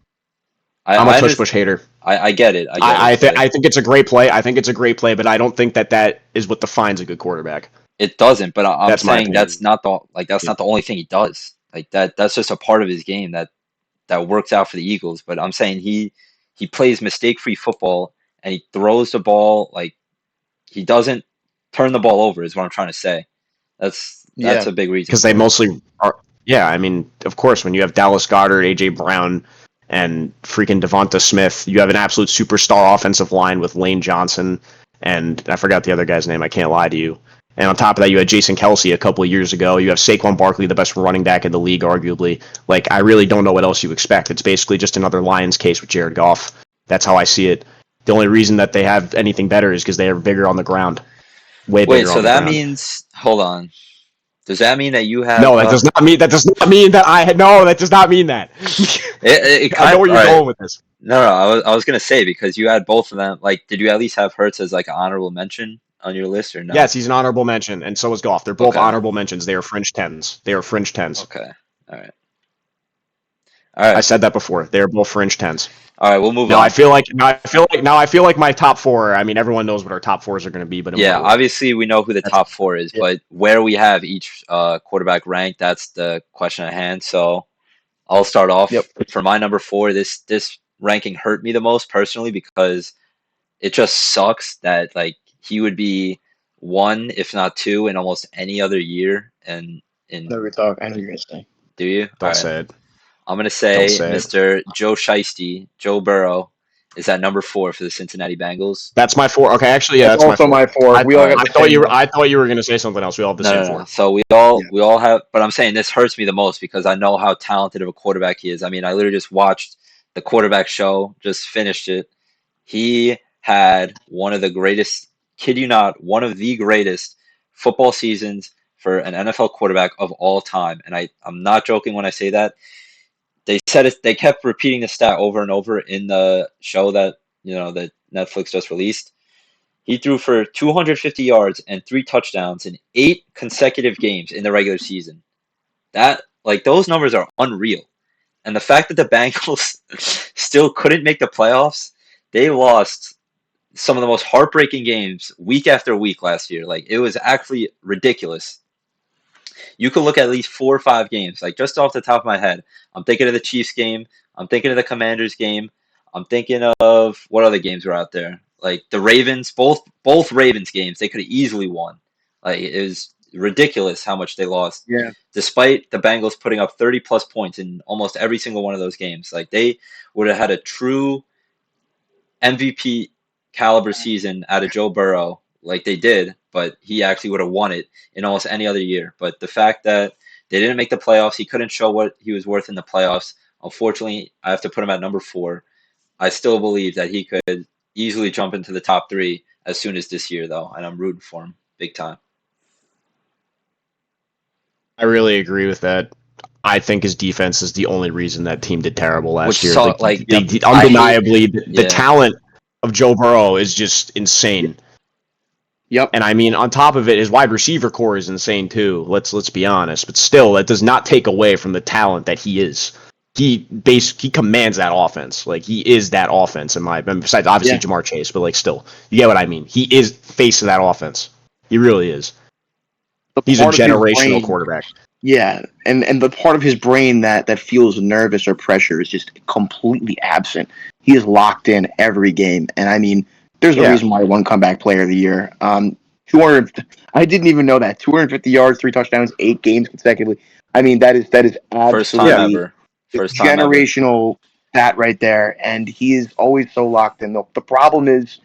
I'm a I tush push hater. I get it. I but think it's a great play. I think it's a great play, but I don't think that is what defines a good quarterback. it doesn't. But I'm That's my saying opinion. that's not the only thing he does. Like that's just a part of his game that works out for the Eagles. But I'm saying he plays mistake-free football and he throws the ball like he doesn't turn the ball over. Is what I'm trying to say. That's a big reason. Because they mostly are. Yeah, I mean, of course, when you have Dallas Goedert, AJ Brown, and freaking Devonta Smith, you have an absolute superstar offensive line with Lane Johnson, and I forgot the other guy's name. I can't lie to you. And on top of that, you had Jason Kelsey a couple of years ago. You have Saquon Barkley, the best running back in the league, arguably. Like, I really don't know what else you expect. It's basically just another Lions case with Jared Goff. That's how I see it. The only reason that they have anything better is because they are bigger on the ground. Way bigger. Wait, so on the that ground. means hold on. Does that mean that you have? No, that does not mean that. Does not mean that I had. No, that does not mean that. I know where you're going with this. No, I was gonna say because you had both of them. Like, did you at least have Hurts as like an honorable mention on your list or no? Yes, he's an honorable mention, and so is Goff. They're both Okay. honorable mentions. They are fringe tens. They are fringe tens. Okay. All right. All right. I said that before. They are both fringe tens. All right. We'll move Now on. I feel like my top four. I mean, everyone knows what our top fours are going to be, but Yeah, obviously we know who the top four is, yeah. but where we have each quarterback ranked, that's the question at hand. So I'll start off. Yep. For my number 4. This ranking hurt me the most personally because it just sucks that like he would be 1, if not 2, in almost any other year. And No, we talk. I know you're gonna say. do you? Don't All say right. it. I'm gonna say Don't say it. Mr. Joe Shiesty, Joe Burrow, is at number 4 for the Cincinnati Bengals. That's my 4. Okay, actually, yeah, That's that's also my 4. I, We all got I the thought same you were. one. I thought you were going to say something else. We all have the same 4. So we all have, but I'm saying this hurts me the most because I know how talented of a quarterback he is. I mean, I literally just watched the quarterback show, just finished it. He had one of the greatest, kid you not, one of the greatest football seasons for an NFL quarterback of all time. And I'm not joking when I say that. They said it, they kept repeating the stat over and over in the show that, that Netflix just released. He threw for 250 yards and 3 touchdowns in 8 consecutive games in the regular season. Those numbers are unreal. And the fact that the Bengals still couldn't make the playoffs, they lost some of the most heartbreaking games week after week last year. Like, it was actually ridiculous. You could look at least 4 or 5 games, like just off the top of my head. I'm thinking of the Chiefs game. I'm thinking of the Commanders game. I'm thinking of what other games were out there. Like the Ravens, both Ravens games, they could have easily won. Like, it was ridiculous how much they lost. Yeah. Despite the Bengals putting up 30 plus points in almost every single one of those games. Like, they would have had a true MVP caliber season out of Joe Burrow like they did, but he actually would have won it in almost any other year. But the fact that they didn't make the playoffs, he couldn't show what he was worth in the playoffs. Unfortunately, I have to put him at number 4. I still believe that he could easily jump into the top 3 as soon as this year, though, and I'm rooting for him big time. I really agree with that. I think his defense is the only reason that team did terrible last year. Undeniably, the talent of Joe Burrow is just insane. Yep. And I mean, on top of it, his wide receiver core is insane too. Let's be honest. But still, that does not take away from the talent that he is. He commands that offense. Like, he is that offense. Besides obviously Jamar Chase, but like still, you get what I mean. He is face of that offense. He really is. He's a generational quarterback. Yeah, and the part of his brain that feels nervous or pressure is just completely absent. He is locked in every game, and I mean, there's no reason why he won comeback player of the year. 200. I didn't even know that 250 yards, 3 touchdowns, 8 games consecutively. I mean, that is absolutely first time ever. Generational stat right there, and he is always so locked in. The problem is,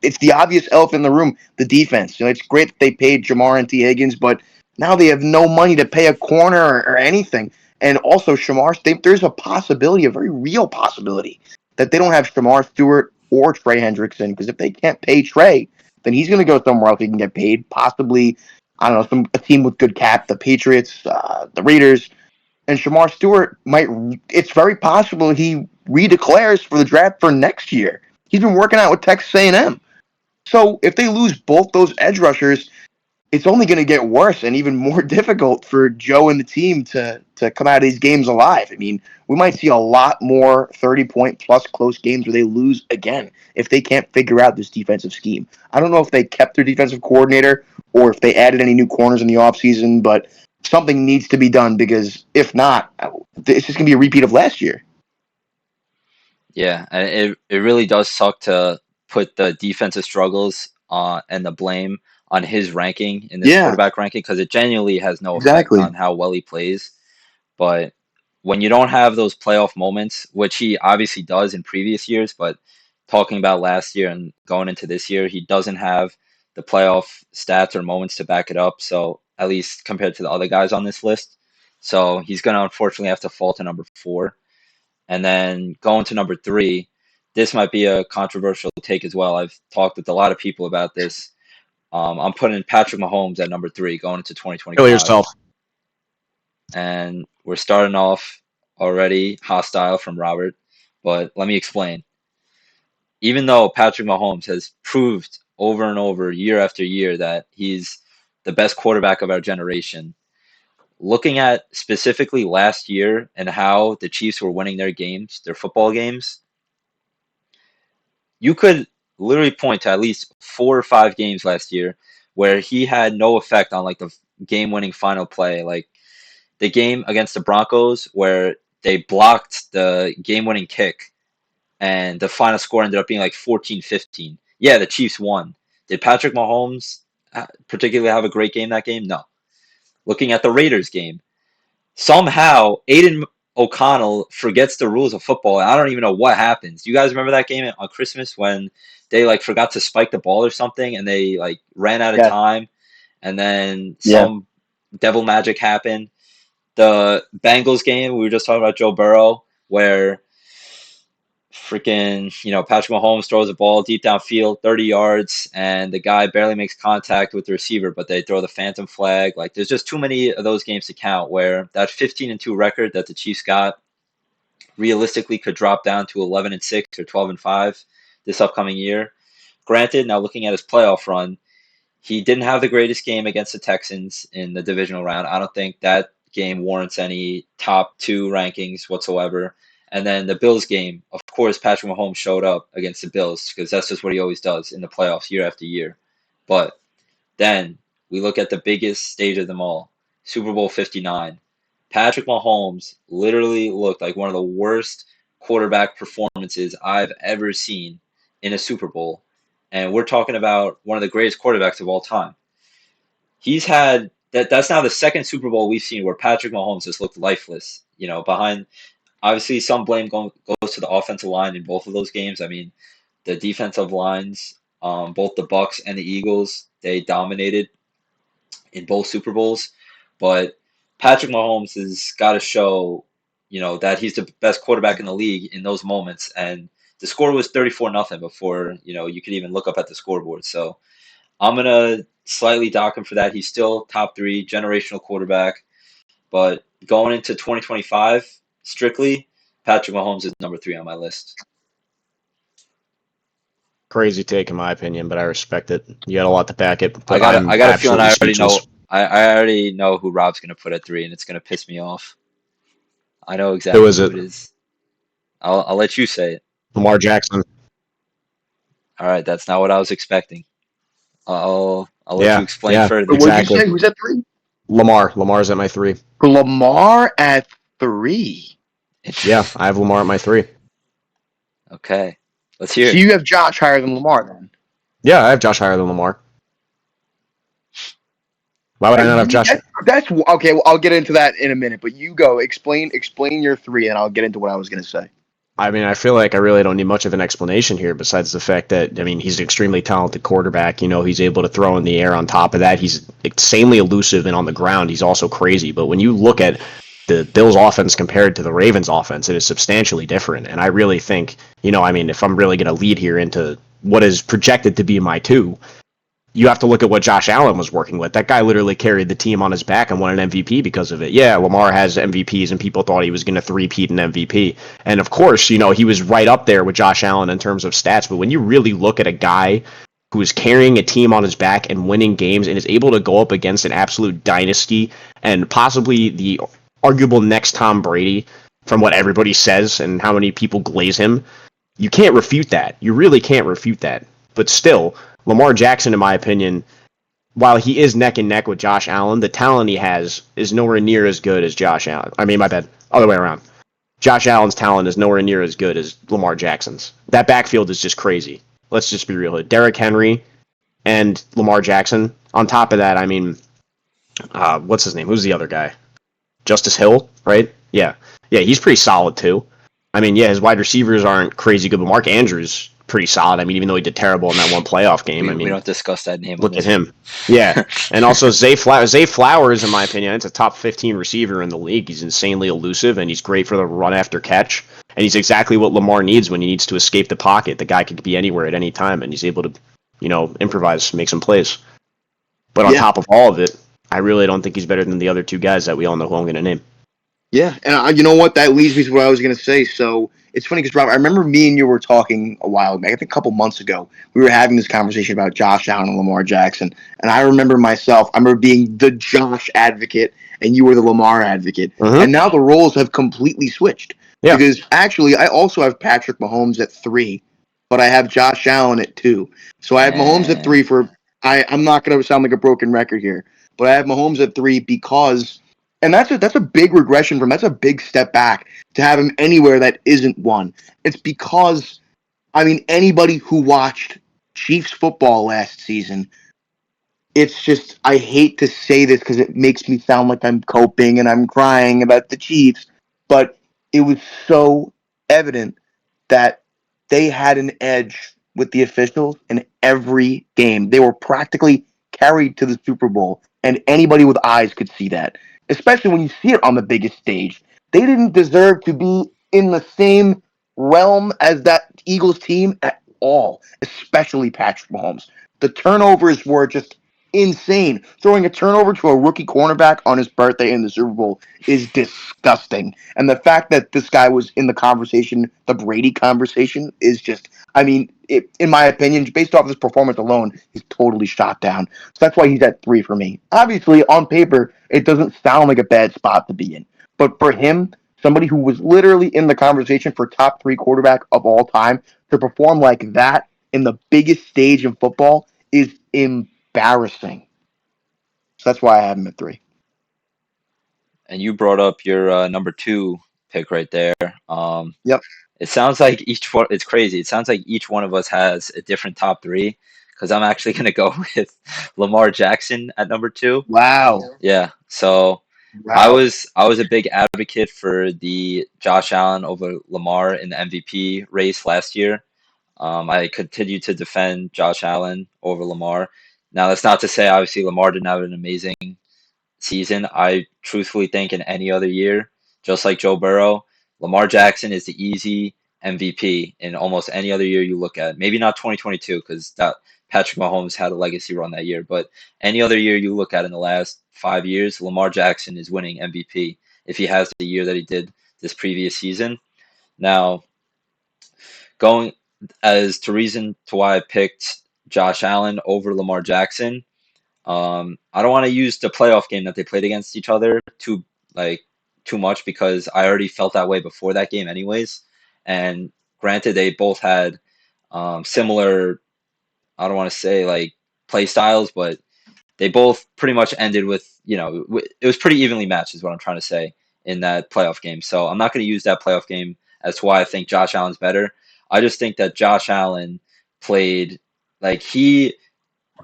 it's the obvious elephant in the room: the defense. It's great that they paid Jamar and T. Higgins, but now they have no money to pay a corner or anything. And also, there's a possibility, a very real possibility, that they don't have Shamar Stewart or Trey Hendrickson, because if they can't pay Trey, then he's going to go somewhere else he can get paid. Possibly, I don't know, a team with good cap, the Patriots, the Raiders, and Shamar Stewart might. It's very possible he redeclares for the draft for next year. He's been working out with Texas A&M. So if they lose both those edge rushers, it's only going to get worse and even more difficult for Joe and the team to come out of these games alive. I mean, we might see a lot more 30-point plus close games where they lose again if they can't figure out this defensive scheme. I don't know if they kept their defensive coordinator or if they added any new corners in the offseason, but something needs to be done, because if not, it's just going to be a repeat of last year. Yeah, and it really does suck to put the defensive struggles and the blame on his ranking in this quarterback ranking, because it genuinely has no effect on how well he plays. But when you don't have those playoff moments, which he obviously does in previous years, but talking about last year and going into this year, he doesn't have the playoff stats or moments to back it up. So at least compared to the other guys on this list. So he's going to unfortunately have to fall to number 4. And then going to number 3, this might be a controversial take as well. I've talked with a lot of people about this. I'm putting Patrick Mahomes at number 3 going into 2025. Kill yourself. And we're starting off already hostile from Robert, but let me explain. Even though Patrick Mahomes has proved over and over, year after year, that he's the best quarterback of our generation, looking at specifically last year and how the Chiefs were winning their games, their football games, you could literally point to at least 4 or 5 games last year where he had no effect on like the game-winning final play. Like the game against the Broncos where they blocked the game-winning kick and the final score ended up being like 14-15. Yeah, the Chiefs won. Did Patrick Mahomes particularly have a great game that game? No. Looking at the Raiders game, somehow Aiden O'Connell forgets the rules of football, and I don't even know what happens. You guys remember that game on Christmas when they like forgot to spike the ball or something, and they like ran out of time, and then some devil magic happened. The Bengals game, we were just talking about Joe Burrow, where freaking, Patrick Mahomes throws a ball deep downfield, 30 yards, and the guy barely makes contact with the receiver, but they throw the phantom flag. Like, there's just too many of those games to count where that 15-2 record that the Chiefs got realistically could drop down to 11-6 or 12-5 this upcoming year. Granted, now looking at his playoff run, he didn't have the greatest game against the Texans in the divisional round. I don't think that game warrants any top 2 rankings whatsoever. And then the Bills game, of course, Patrick Mahomes showed up against the Bills because that's just what he always does in the playoffs year after year. But then we look at the biggest stage of them all, Super Bowl 59. Patrick Mahomes literally looked like one of the worst quarterback performances I've ever seen in a Super Bowl. And we're talking about one of the greatest quarterbacks of all time. He's had that's now the second Super Bowl we've seen where Patrick Mahomes just looked lifeless, behind. Obviously, some blame goes to the offensive line in both of those games. I mean, the defensive lines, both the Bucs and the Eagles, they dominated in both Super Bowls. But Patrick Mahomes has got to show, that he's the best quarterback in the league in those moments. And the score was 34-0 before, you could even look up at the scoreboard. So I'm going to slightly dock him for that. He's still top 3 generational quarterback. But going into 2025, strictly, Patrick Mahomes is number 3 on my list. Crazy take in my opinion, but I respect it. You got a lot to back it. I got a feeling I already know. I already know who Rob's going to put at 3, and it's going to piss me off. I know exactly who it is. I'll let you say it. Lamar Jackson. All right, that's not what I was expecting. I'll let you explain further. What did you say? Who's at 3? Lamar. Lamar's at my 3. Lamar at 3. Yeah, I have Lamar at my 3. Okay, let's hear it. So you have Josh higher than Lamar then? Yeah, I have Josh higher than Lamar. Why would I not have Josh? That's okay. Well, I'll get into that in a minute. But you go explain your 3, and I'll get into what I was going to say. I mean, I feel like I really don't need much of an explanation here besides the fact that, he's an extremely talented quarterback. He's able to throw in the air on top of that. He's insanely elusive, and on the ground, he's also crazy. But when you look at the Bills offense compared to the Ravens offense, it is substantially different. And I really think, if I'm really going to lead here into what is projected to be my two, you have to look at what Josh Allen was working with. That guy literally carried the team on his back and won an MVP because of it. Yeah, Lamar has MVPs, and people thought he was going to three-peat an MVP. And of course, he was right up there with Josh Allen in terms of stats. But when you really look at a guy who is carrying a team on his back and winning games and is able to go up against an absolute dynasty and possibly the arguable next Tom Brady, from what everybody says and how many people glaze him, you can't refute that. You really can't refute that. But still, Lamar Jackson, in my opinion, while he is neck and neck with Josh Allen, the talent he has is nowhere near as good as Josh Allen. I mean, my bad. Other way around. Josh Allen's talent is nowhere near as good as Lamar Jackson's. That backfield is just crazy. Let's just be real. Derrick Henry and Lamar Jackson. On top of that, what's his name? Who's the other guy? Justice Hill, right? Yeah, he's pretty solid too. His wide receivers aren't crazy good, but Mark Andrews pretty solid. Even though he did terrible in that one playoff game. We don't discuss that name. Look at him. Yeah, and also Zay Flowers, in my opinion, it's a top 15 receiver in the league. He's insanely elusive, and he's great for the run after catch. And he's exactly what Lamar needs when he needs to escape the pocket. The guy could be anywhere at any time, and he's able to, improvise, make some plays. But on top of all of it, I really don't think he's better than the other two guys that we all know who I'm going to name. Yeah, and you know what? That leads me to what I was going to say. So it's funny because, Robert, I remember me and you were talking a while back, I think a couple months ago. We were having this conversation about Josh Allen and Lamar Jackson. And I remember being the Josh advocate, and you were the Lamar advocate. Mm-hmm. And now the roles have completely switched. Yeah. Because actually, I also have Patrick Mahomes at 3, but I have Josh Allen at 2. So I have Mahomes at 3 I'm not going to sound like a broken record here, but I have Mahomes at 3 because... And that's a big regression that's a big step back to have him anywhere that isn't 1. It's because, anybody who watched Chiefs football last season, it's just, I hate to say this because it makes me sound like I'm coping and I'm crying about the Chiefs, but it was so evident that they had an edge with the officials in every game. They were practically carried to the Super Bowl, and anybody with eyes could see that. Especially when you see it on the biggest stage. They didn't deserve to be in the same realm as that Eagles team at all, especially Patrick Mahomes. The turnovers were just insane. Throwing a turnover to a rookie cornerback on his birthday in the Super Bowl is disgusting. And the fact that this guy was in the conversation, the Brady conversation, is just, in my opinion, based off his performance alone, he's totally shot down. So that's why he's at 3 for me. Obviously, on paper, it doesn't sound like a bad spot to be in. But for him, somebody who was literally in the conversation for top 3 quarterback of all time, to perform like that in the biggest stage in football is embarrassing. So that's why I have him at 3. And you brought up your number 2 pick right there. Yep. It sounds like it's crazy. It sounds like each one of us has a different top 3, because I'm actually going to go with Lamar Jackson at number 2. Wow. Yeah. So I was a big advocate for the Josh Allen over Lamar in the MVP race last year. I continue to defend Josh Allen over Lamar. Now, that's not to say, obviously, Lamar didn't have an amazing season. I truthfully think in any other year, just like Joe Burrow, Lamar Jackson is the easy MVP in almost any other year you look at. Maybe not 2022, because Patrick Mahomes had a legacy run that year, but any other year you look at in the last 5 years, Lamar Jackson is winning MVP if he has the year that he did this previous season. Now, going as to reason to why I picked Josh Allen over Lamar Jackson, I don't want to use the playoff game that they played against each other too much, because I already felt that way before that game anyways. And granted, they both had similar, I don't want to say like play styles, but they both pretty much ended with, it was pretty evenly matched is what I'm trying to say in that playoff game. So I'm not going to use that playoff game as to why I think Josh Allen's better. I just think that Josh Allen played he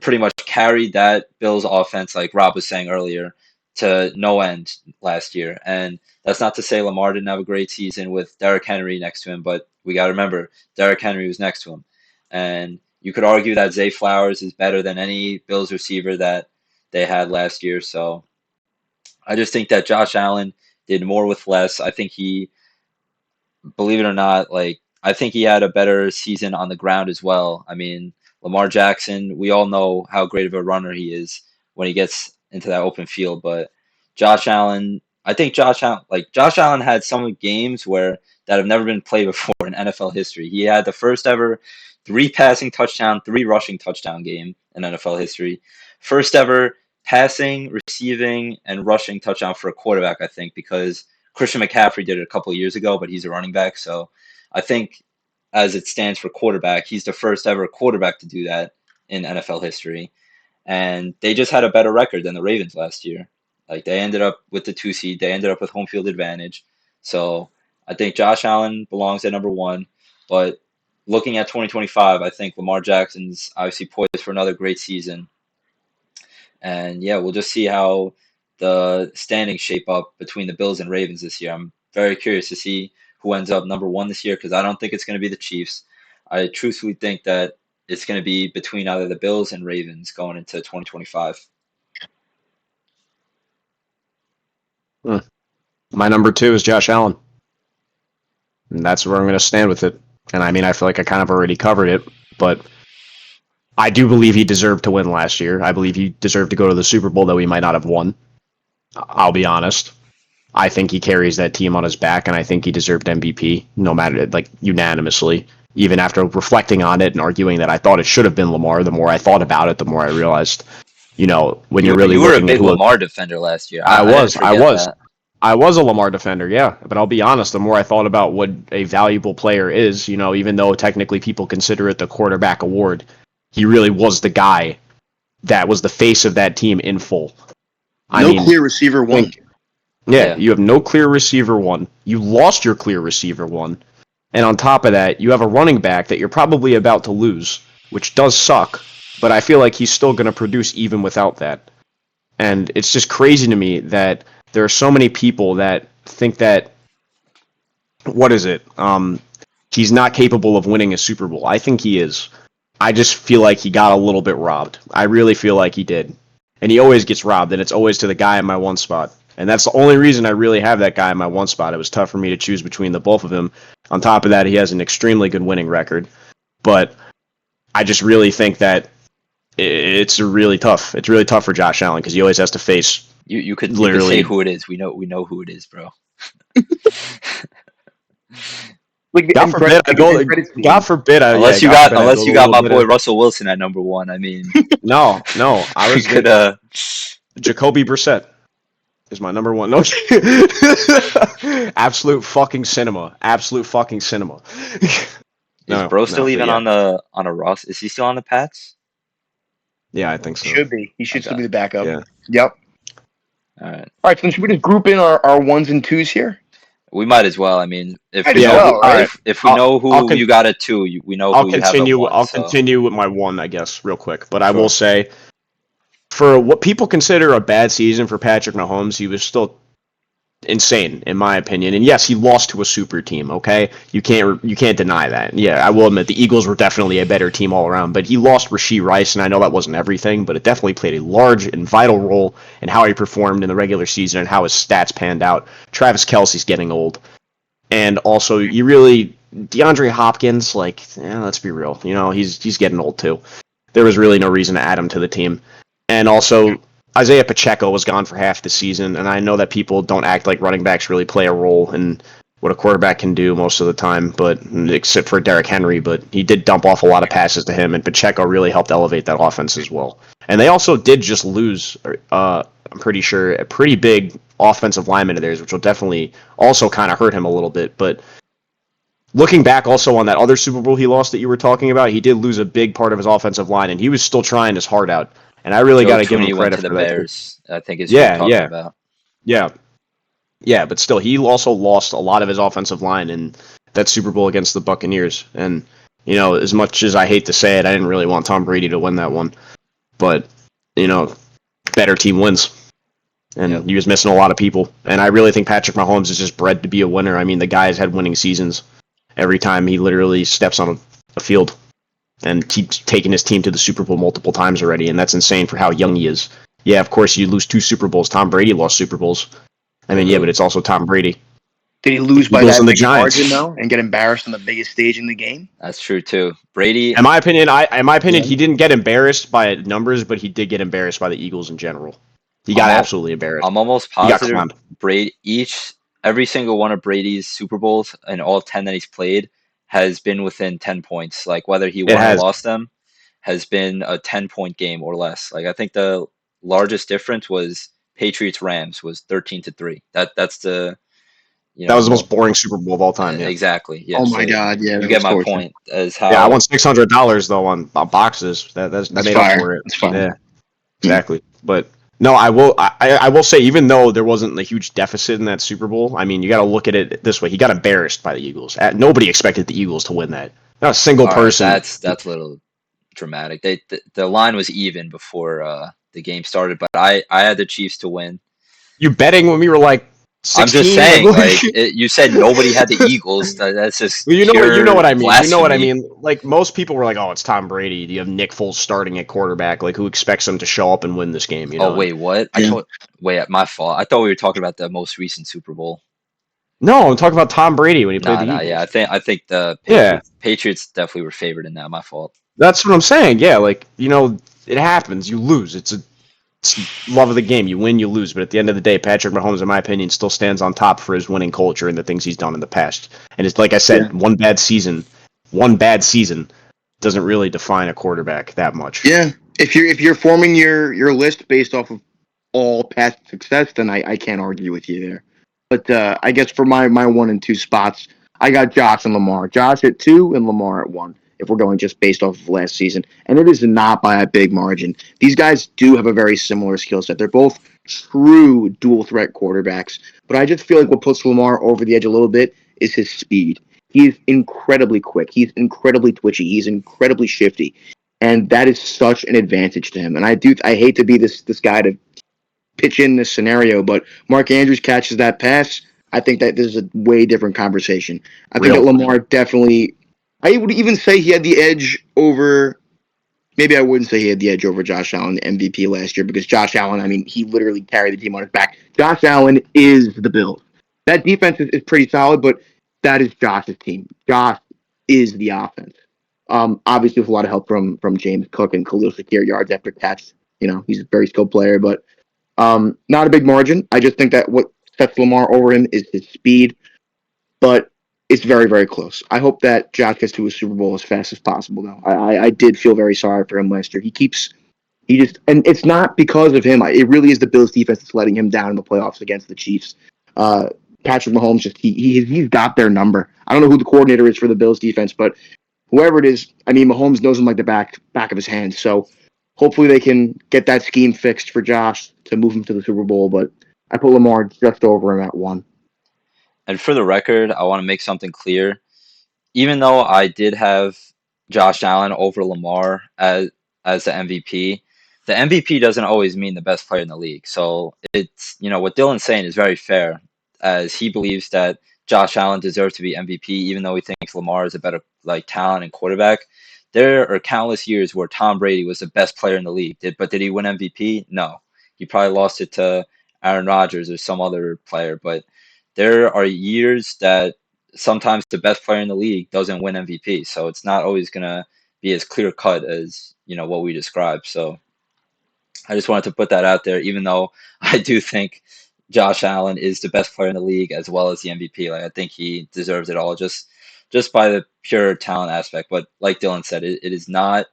pretty much carried that Bills offense, like Rob was saying earlier, to no end last year. And that's not to say Lamar didn't have a great season with Derrick Henry next to him, but we got to remember Derrick Henry was next to him. And you could argue that Zay Flowers is better than any Bills receiver that they had last year. So I just think that Josh Allen did more with less. I think he, believe it or not, like I think he had a better season on the ground as well. I mean, Lamar Jackson, we all know how great of a runner he is when he gets into that open field, but Josh Allen, I think Josh Allen had some games where that have never been played before in NFL history. He had the first ever 3 passing touchdown, 3 rushing touchdown game in NFL history. First ever passing, receiving, and rushing touchdown for a quarterback, I think, because Christian McCaffrey did it a couple of years ago, but he's a running back. So I think as it stands for quarterback, he's the first ever quarterback to do that in NFL history. And they just had a better record than the Ravens last year. Like they ended up with the 2 seed, they ended up with home field advantage. So I think Josh Allen belongs at number one. But looking at 2025, I think Lamar Jackson's obviously poised for another great season. And yeah, we'll just see how the standings shape up between the Bills and Ravens this year. I'm very curious to see who ends up number one this year because I don't think it's going to be the Chiefs. I truthfully think that it's going to be between either the Bills and Ravens going into 2025. My number 2 is Josh Allen. And that's where I'm going to stand with it. And I mean, I feel like I kind of already covered it, but I do believe he deserved to win last year. I believe he deserved to go to the Super Bowl, though he might not have won. I'll be honest. I think he carries that team on his back, and I think he deserved MVP, no matter, like, unanimously. Even after reflecting on it and arguing that I thought it should have been Lamar, the more I thought about it, the more I realized, when you're really you were a looking big at Lamar defender last year. I was. didn't forget that. I was a Lamar defender, yeah. But I'll be honest, the more I thought about what a valuable player is, even though technically people consider it the quarterback award, he really was the guy that was the face of that team in full. Clear receiver one. Yeah, you have no clear receiver one. You lost your clear receiver one. And on top of that, you have a running back that you're probably about to lose, which does suck, but I feel like he's still going to produce even without that. And it's just crazy to me that there are so many people that think that, he's not capable of winning a Super Bowl. I think he is. I just feel like he got a little bit robbed. I really feel like he did. And he always gets robbed, and it's always to the guy in my one spot. And that's the only reason I really have that guy in my one spot. It was tough for me to choose between the both of them. On top of that, he has an extremely good winning record. But I just really think that it's really tough. It's really tough for Josh Allen because he always has to face You could literally say who it is. We know who it is, bro. God forbid I go. God forbid I. Unless yeah, you got my boy Russell Wilson at number one. I mean, no. I was could Jacoby Brissett is my number one. No, absolute fucking cinema. Is bro still even on a Ross? Is he still on the Pats? Yeah, I think so. Should be. He should still be the backup. Yeah. Yep. All right. All right. So should we just group in our ones and twos here? We might as well. I mean, if Might we as know, well, right. if we know who you got at 2, we know I'll who you continue. have at 1. I'll so. continue with my 1, I guess, real quick. But I will say, for what people consider a bad season for Patrick Mahomes, he was still insane, in my opinion. And yes, he lost to a super team. Okay, you can't deny that. Yeah, I will admit the Eagles were definitely a better team all around. But he lost Rashee Rice, and I know that wasn't everything, but it definitely played a large and vital role in how he performed in the regular season and how his stats panned out. Travis Kelce's getting old. And also, DeAndre Hopkins, let's be real. He's getting old too. There was really no reason to add him to the team. And also, Isaiah Pacheco was gone for half the season, and I know that people don't act like running backs really play a role in what a quarterback can do most of the time, but except for Derrick Henry, but he did dump off a lot of passes to him, and Pacheco really helped elevate that offense as well. And they also did just lose, I'm pretty sure, a pretty big offensive lineman of theirs, which will definitely also kind of hurt him a little bit. But looking back also on that other Super Bowl he lost that you were talking about, he did lose a big part of his offensive line, and he was still trying his heart out. And I really got to give him credit for that. Bears, I think is what you're talking about. Yeah, but still, he also lost a lot of his offensive line in that Super Bowl against the Buccaneers. And, as much as I hate to say it, I didn't really want Tom Brady to win that one. But, better team wins. And he was missing a lot of people. And I really think Patrick Mahomes is just bred to be a winner. I mean, the guy's had winning seasons every time he literally steps on a field. And keeps taking his team to the Super Bowl multiple times already, and that's insane for how young he is. Yeah, of course, you lose 2 Super Bowls. Tom Brady lost Super Bowls. I mean, yeah, but it's also Tom Brady. Did he lose by Eagles that and the big Giants. margin though, and get embarrassed on the biggest stage in the game? That's true too. Brady, In my opinion, Yeah. he didn't get embarrassed by numbers, but he did get embarrassed by the Eagles in general. He got I'm al- absolutely embarrassed. I'm almost He got positive clowned. every single one of Brady's Super Bowls and all 10 that he's played has been within 10 points. Like whether he It won or has. lost them has been a 10-point game or less. Like I think the largest difference was Patriots Rams was 13-3. That's the That was the most boring Super Bowl of all time. Yeah. exactly. Yeah. Oh So my God! Yeah, you that get was my torture. point as Yeah, I how won $600 though on boxes. That That's made fire. up for it. That's fire. Yeah, exactly. But no, I will say, even though there wasn't a huge deficit in that Super Bowl, I mean, you got to look at it this way: he got embarrassed by the Eagles. Nobody expected the Eagles to win that. Not a single all right, person. that's a little dramatic. The line was even before the game started, but I had the Chiefs to win. You betting when we were like I'm 16? just saying, you said nobody had the Eagles. That's just Well, you know pure what I mean. You know what I blasphemy. mean. Like, most people were like, "Oh, it's Tom Brady. Do you have Nick Foles starting at quarterback? Like, who expects him to show up and win this game?" You know. Oh wait, what? Yeah. My fault. I thought we were talking about the most recent Super Bowl. No, I'm talking about Tom Brady when he played Nah, the nah, Eagles. yeah. I think the Yeah, Patriots definitely were favored in that. My fault. that's what I'm saying. Yeah, like, it happens. You lose. It's love of the game. You win, you lose. But at the end of the day, Patrick Mahomes, in my opinion, still stands on top for his winning culture and the things he's done in the past. And it's like I said, Yeah. one bad season doesn't really define a quarterback that much. Yeah. If you're forming your list based off of all past success, then I can't argue with you there. But I guess for my 1 and 2 spots, I got Josh and Lamar. Josh at 2 and Lamar at 1. If we're going just based off of last season, and it is not by a big margin. These guys do have a very similar skill set. They're both true dual threat quarterbacks. But I just feel like what puts Lamar over the edge a little bit is his speed. He's incredibly quick. He's incredibly twitchy. He's incredibly shifty, and that is such an advantage to him. And I hate to be this guy to pitch in this scenario, but Mark Andrews catches that pass. I think that this is a way different conversation. I think that Lamar definitely. I would even say he had the edge over. Maybe I wouldn't say he had the edge over Josh Allen, the MVP last year, because Josh Allen, I mean, he literally carried the team on his back. Josh Allen is the Bills. That defense is pretty solid, but that is Josh's team. Josh is the offense. Obviously, with a lot of help from James Cook and Khalil Shakir yards after catch. He's a very skilled player, but not a big margin. I just think that what sets Lamar over him is his speed, but it's very, very close. I hope that Josh gets to a Super Bowl as fast as possible, though. I did feel very sorry for him last year. And it's not because of him. It really is the Bills defense that's letting him down in the playoffs against the Chiefs. Patrick Mahomes, he's got their number. I don't know who the coordinator is for the Bills defense, but whoever it is, I mean, Mahomes knows him like the back of his hand. So hopefully they can get that scheme fixed for Josh to move him to the Super Bowl. But I put Lamar just over him at 1. And for the record, I want to make something clear. Even though I did have Josh Allen over Lamar as the MVP doesn't always mean the best player in the league. So it's what Dylan's saying is very fair, as he believes that Josh Allen deserves to be MVP, even though he thinks Lamar is a better talent and quarterback. There are countless years where Tom Brady was the best player in the league. But did he win MVP? No. He probably lost it to Aaron Rodgers or some other player. But there are years that sometimes the best player in the league doesn't win MVP. So it's not always going to be as clear cut as, what we described. So I just wanted to put that out there, even though I do think Josh Allen is the best player in the league as well as the MVP. I think he deserves it all just by the pure talent aspect. But like Dylan said, it is not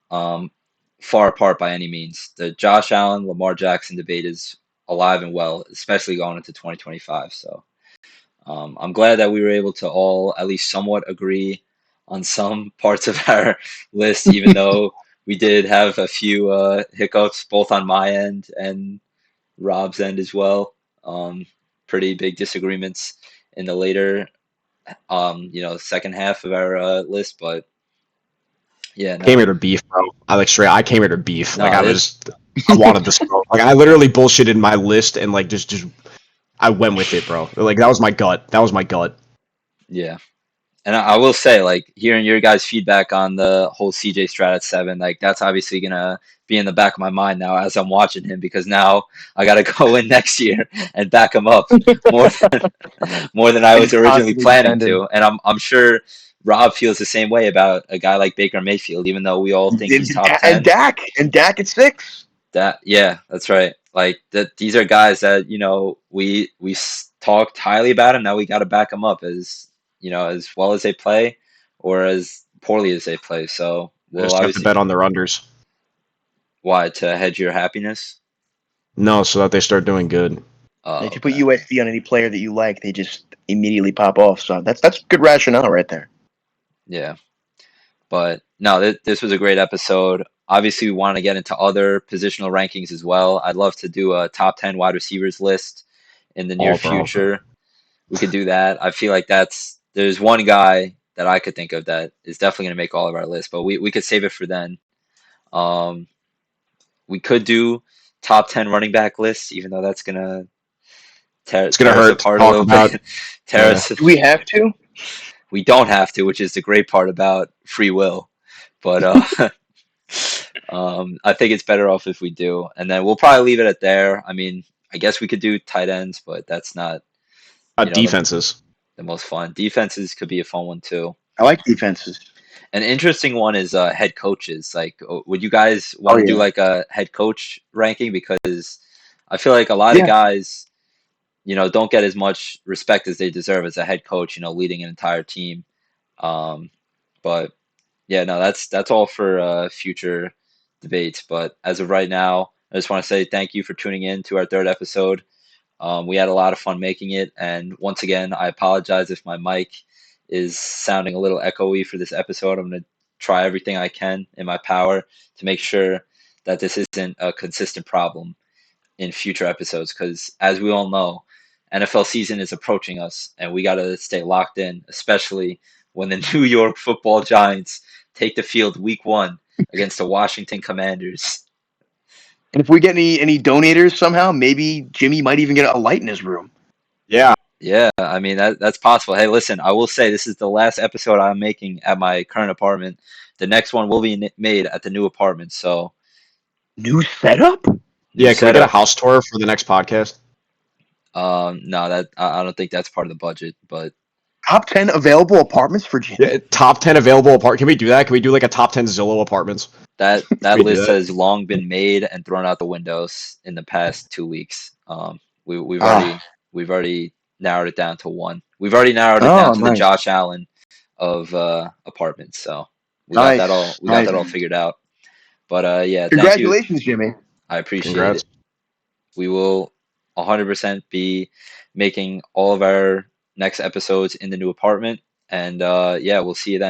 far apart by any means. The Josh Allen, Lamar Jackson debate is alive and well, especially going into 2025. So I'm glad that we were able to all at least somewhat agree on some parts of our list, even though we did have a few hiccups both on my end and Rob's end as well. Pretty big disagreements in the later, second half of our list, but yeah, no. Came here to beef, bro. I came here to beef. No, I wanted this, bro. I literally bullshitted my list and just I went with it, bro. That was my gut. That was my gut. Yeah. And I will say, like, hearing your guys' feedback on the whole CJ Stroud at 7, like, that's obviously gonna be in the back of my mind now as I'm watching him because now I gotta go in next year and back him up more than more than I And was just originally constantly planning defending. to. And I'm sure Rob feels the same way about a guy like Baker Mayfield, even though we all think he's top And 10. Dak at 6. That yeah, that's right. Like that, these are guys that we talked highly about him. Now we got to back them up as as well as they play, or as poorly as they play. So I we'll just have to bet obviously on their unders. why to hedge your happiness. No, so that they start doing good. Oh, If you put okay. USD on any player that you like, they just immediately pop off. So that's good rationale right there. Yeah, but no, this was a great episode. Obviously, we want to get into other positional rankings as well. I'd love to do a top 10 wide receivers list in the near All bro. future. We could do that. I feel like there's one guy that I could think of that is definitely going to make all of our lists, but we could save it for then. Um, we could do top 10 running back lists, even though that's going to It's gonna tear us hurt to apart a talk little about. bit. Tear Yeah. us. Do we have to? We don't have to, which is the great part about free will. But I think it's better off if we do, and then we'll probably leave it at there. I mean, I guess we could do tight ends, but that's not the Defenses. most fun. Defenses could be a fun one too. I like defenses. An interesting one is head coaches. Like, would you guys Oh want to do yeah. like a head coach ranking? Because I feel like a lot of Yeah. guys, don't get as much respect as they deserve as a head coach, leading an entire team. Um, but yeah, no, that's all for future debates. But as of right now, I just want to say thank you for tuning in to our third episode. We had a lot of fun making it, and once again, I apologize if my mic is sounding a little echoey for this episode. I'm going to try everything I can in my power to make sure that this isn't a consistent problem in future episodes, because as we all know, NFL season is approaching us, and we got to stay locked in, especially when the New York Football Giants take the field Week 1 against the Washington Commanders. And if we get any donators somehow, maybe Jimmy might even get a light in his room. Yeah. Yeah, I mean that's possible. Hey, listen, I will say this is the last episode I'm making at my current apartment. The next one will be made at the new apartment. So New setup? new Yeah. Can we get a setup. house tour for the next podcast? No, that I don't think that's part of the budget, but Top 10 available apartments for Jimmy. Yeah. Top 10 available apart. Can we do that? Can we do like a top 10 Zillow apartments? that we do list that? has long been made and thrown out the windows in the past 2 weeks. We've Ah. already narrowed it down to one. We've already narrowed it down Oh, to the nice. Josh Allen of apartments. So we got that all Nice. Nice. figured out. But yeah, thank you. Congratulations, Jimmy. I appreciate Congrats. it. We will 100% be making all of our next episodes in the new apartment. And yeah, we'll see you then.